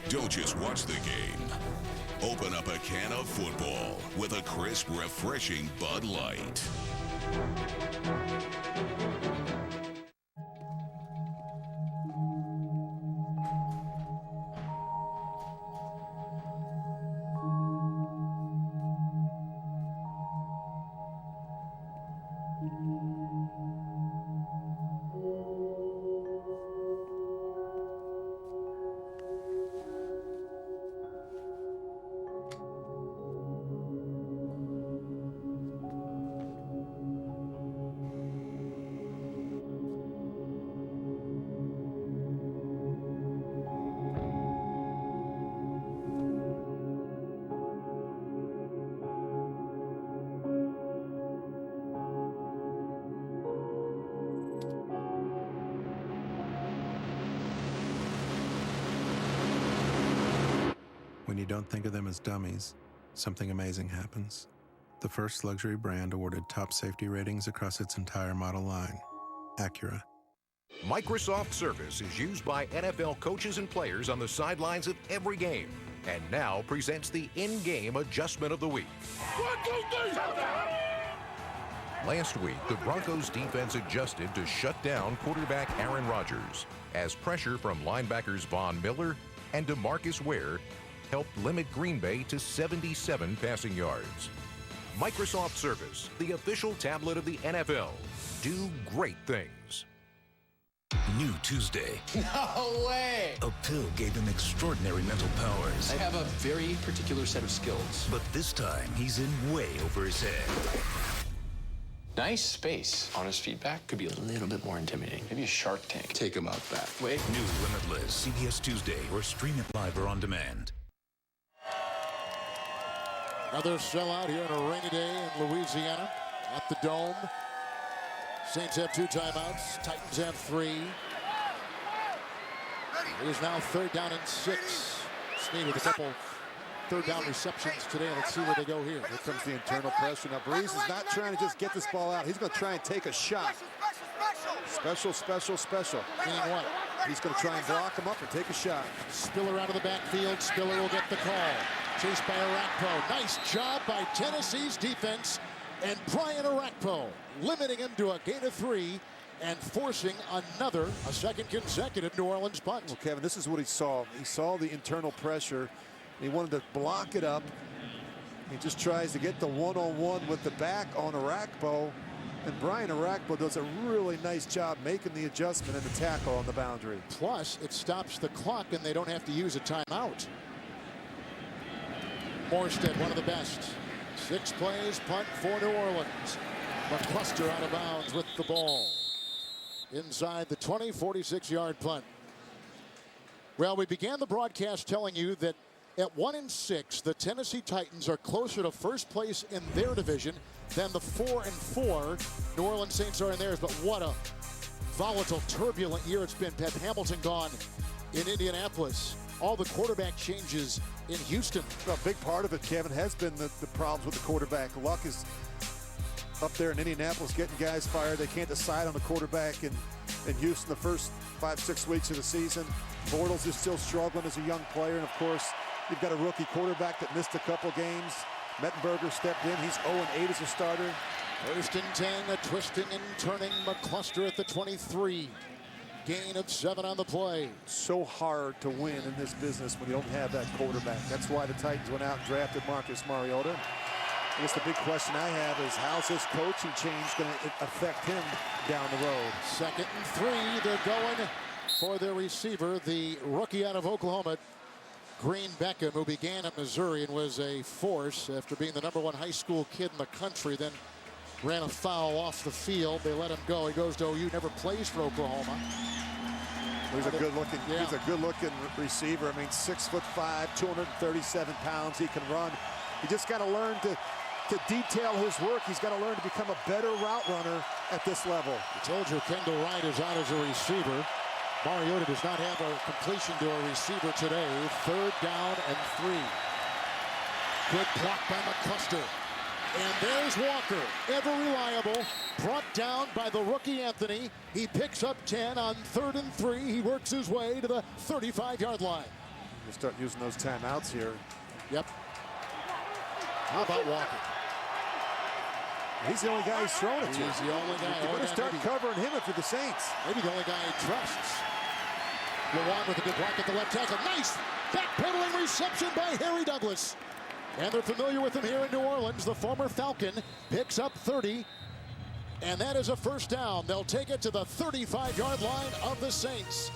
Don't just watch the game. Open up a can of football with a crisp, refreshing Bud Light. When you don't think of them as dummies, something amazing happens. The first luxury brand awarded top safety ratings across its entire model line, Acura. Microsoft Surface is used by NFL coaches and players on the sidelines of every game, and now presents the in-game adjustment of the week. 1, 2, 3, Last week, the Broncos defense adjusted to shut down quarterback Aaron Rodgers, as pressure from linebackers Von Miller and DeMarcus Ware helped limit Green Bay to 77 passing yards. Microsoft Surface, the official tablet of the NFL. Do great things. New Tuesday. No way! A pill gave him extraordinary mental powers. I have a very particular set of skills. But this time, he's in way over his head. Nice space. Honest feedback could be a little bit more intimidating. Maybe a Shark Tank. Take him out back. Wait. New Limitless. CBS Tuesday, or stream it live or on demand. Another sellout here on a rainy day in Louisiana at the Dome. Saints have 2 timeouts. Titans have 3. It is now 3rd down and 6. Snead with a couple 3rd down receptions today. Let's see where they go here. Here comes the internal pressure. Now, Breeze is not trying to just get this ball out. He's going to try and take a shot. Special. Meaning what? He's going to try and block him up and take a shot. Spiller out of the backfield. Spiller will get the call. Chased by Arakpo. Nice job by Tennessee's defense. And Brian Arakpo limiting him to a gain of 3 and forcing a second consecutive New Orleans punt. Well, Kevin, this is what he saw. He saw the internal pressure. He wanted to block it up. He just tries to get the one-on-one with the back on Arakpo. And Brian Arakpo does a really nice job making the adjustment and the tackle on the boundary. Plus, it stops the clock and they don't have to use a timeout. Morstead, one of the best. 6 plays, punt for New Orleans. McCluster out of bounds with the ball. Inside the 20, 46-yard punt. Well, we began the broadcast telling you that at 1-6, the Tennessee Titans are closer to first place in their division than the 4-4 New Orleans Saints are in theirs. But what a volatile, turbulent year it's been. Pep Hamilton gone in Indianapolis. All the quarterback changes in Houston. Well, a big part of it, Kevin, has been the problems with the quarterback. Luck is up there in Indianapolis getting guys fired. They can't decide on the quarterback in Houston the first 5-6 weeks of the season. Bortles is still struggling as a young player. And, of course, you've got a rookie quarterback that missed a couple games. Mettenberger stepped in. He's 0-8 as a starter. 1st and 10, a twisting and turning McCluster at the 23. Gain of 7 on the play. So hard to win in this business when you don't have that quarterback. That's why the Titans went out and drafted Marcus Mariota. I guess the big question I have is, how's this coaching change going to affect him down the road? 2nd and 3. They're going for their receiver, the rookie out of Oklahoma, Green Beckham, who began at Missouri and was a force after being the #1 high school kid in the country. Then ran a foul off the field. They let him go. He goes to OU, never plays for Oklahoma. He's a good-looking receiver. I mean, 6'5", 237 pounds. He can run. He just got to learn to detail his work. He's got to learn to become a better route runner at this level. I told you Kendall Wright is out as a receiver. Mariota does not have a completion to a receiver today. 3rd down and 3. Good block by McCluster. And there's Walker, ever reliable, brought down by the rookie Anthony. He picks up 10 on 3rd and 3. He works his way to the 35-yard line. We'll start using those timeouts here. Yep. How about Walker? He's the only guy he's throwing it to. He's the only guy. You better start covering him if you're the Saints. Maybe the only guy he trusts. Lewan with a good block at the left tackle. Nice backpedaling reception by Harry Douglas. And they're familiar with him here in New Orleans. The former Falcon picks up 30. And that is a 1st down. They'll take it to the 35-yard line of the Saints.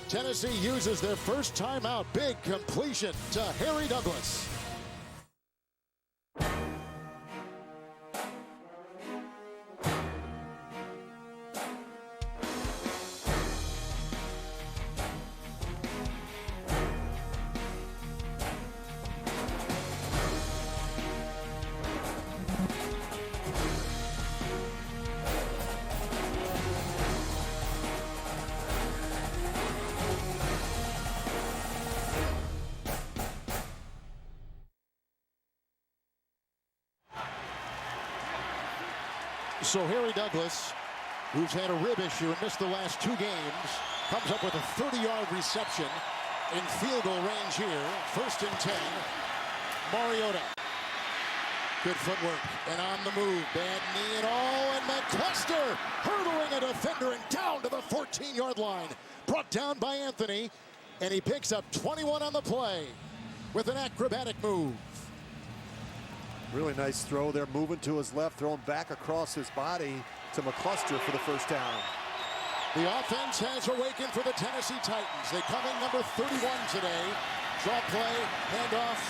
Tennessee uses their first timeout. Big completion to Harry Douglas. So Harry Douglas, who's had a rib issue and missed the last 2 games, comes up with a 30-yard reception in field goal range here. 1st and 10. Mariota. Good footwork and on the move. Bad knee and all, and McCluster hurdling a defender and down to the 14-yard line. Brought down by Anthony, and he picks up 21 on the play with an acrobatic move. Really nice throw there, moving to his left, throwing back across his body to McCluster for the first down. The offense has awakened for the Tennessee Titans. They come in number 31 today. Draw play, handoff,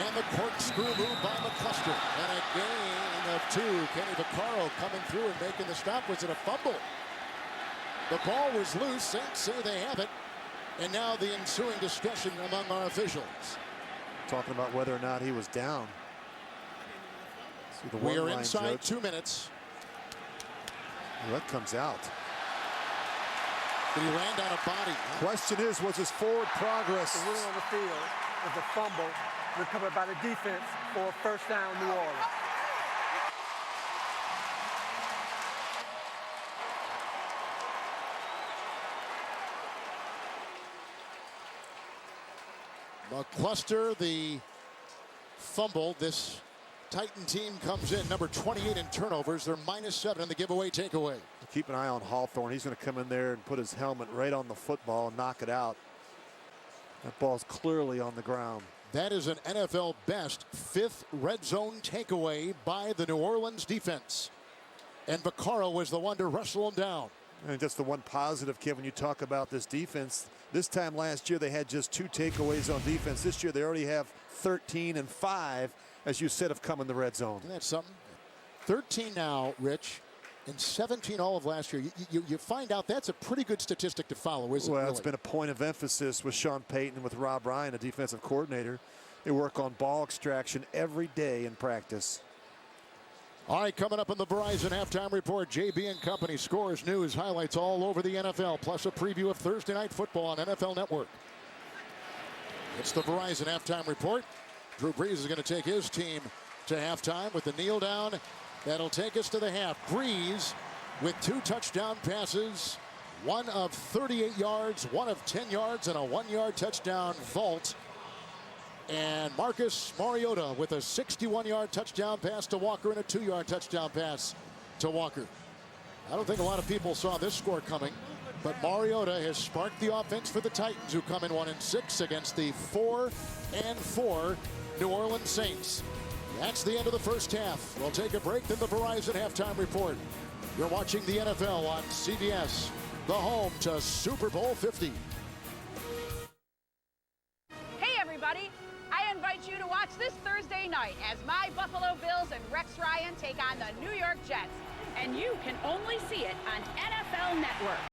and the corkscrew move by McCluster. And a gain of 2. Kenny Vaccaro coming through and making the stop. Was it a fumble? The ball was loose. Saints say they have it. And now the ensuing discussion among our officials. Talking about whether or not he was down. We are inside 2 minutes. Well, that comes out. Did he land on a body? Question is, was his forward progress? The ruling on the field is a fumble recovered by the defense for a 1st down, New Orleans. McCluster, the fumble. This Titan team comes in number 28 in turnovers. They're -7 in the giveaway takeaway. Keep an eye on Hawthorne. He's going to come in there and put his helmet right on the football and knock it out. That ball's clearly on the ground. That is an NFL best 5th red zone takeaway by the New Orleans defense. And Vaccaro was the one to wrestle him down. And just the one positive, Kevin, you talk about this defense. This time last year, they had just 2 takeaways on defense. This year, they already have 13 and 5, as you said, have come in the red zone. Isn't that something? 13 now, Rich, and 17 all of last year. You find out that's a pretty good statistic to follow, isn't it? Well, really? it's been a point of emphasis with Sean Payton and with Rob Ryan, a defensive coordinator. They work on ball extraction every day in practice. All right, coming up on the Verizon Halftime Report, JB and Company scores, news, highlights all over the NFL, plus a preview of Thursday Night Football on NFL Network. It's the Verizon Halftime Report. Drew Brees is going to take his team to halftime with the kneel down. That'll take us to the half. Brees with 2 touchdown passes, 1 of 38 yards, 1 of 10 yards, and a 1-yard touchdown vault. And Marcus Mariota with a 61-yard touchdown pass to Walker and a 2-yard touchdown pass to Walker. I don't think a lot of people saw this score coming, but Mariota has sparked the offense for the Titans, who come in 1-6 against the 4-4 New Orleans Saints. That's the end of the first half. We'll take a break, then the Verizon Halftime Report. You're watching the NFL on CBS, the home to Super Bowl 50. Hey, everybody. I invite you to watch this Thursday night as my Buffalo Bills and Rex Ryan take on the New York Jets. And you can only see it on NFL Network.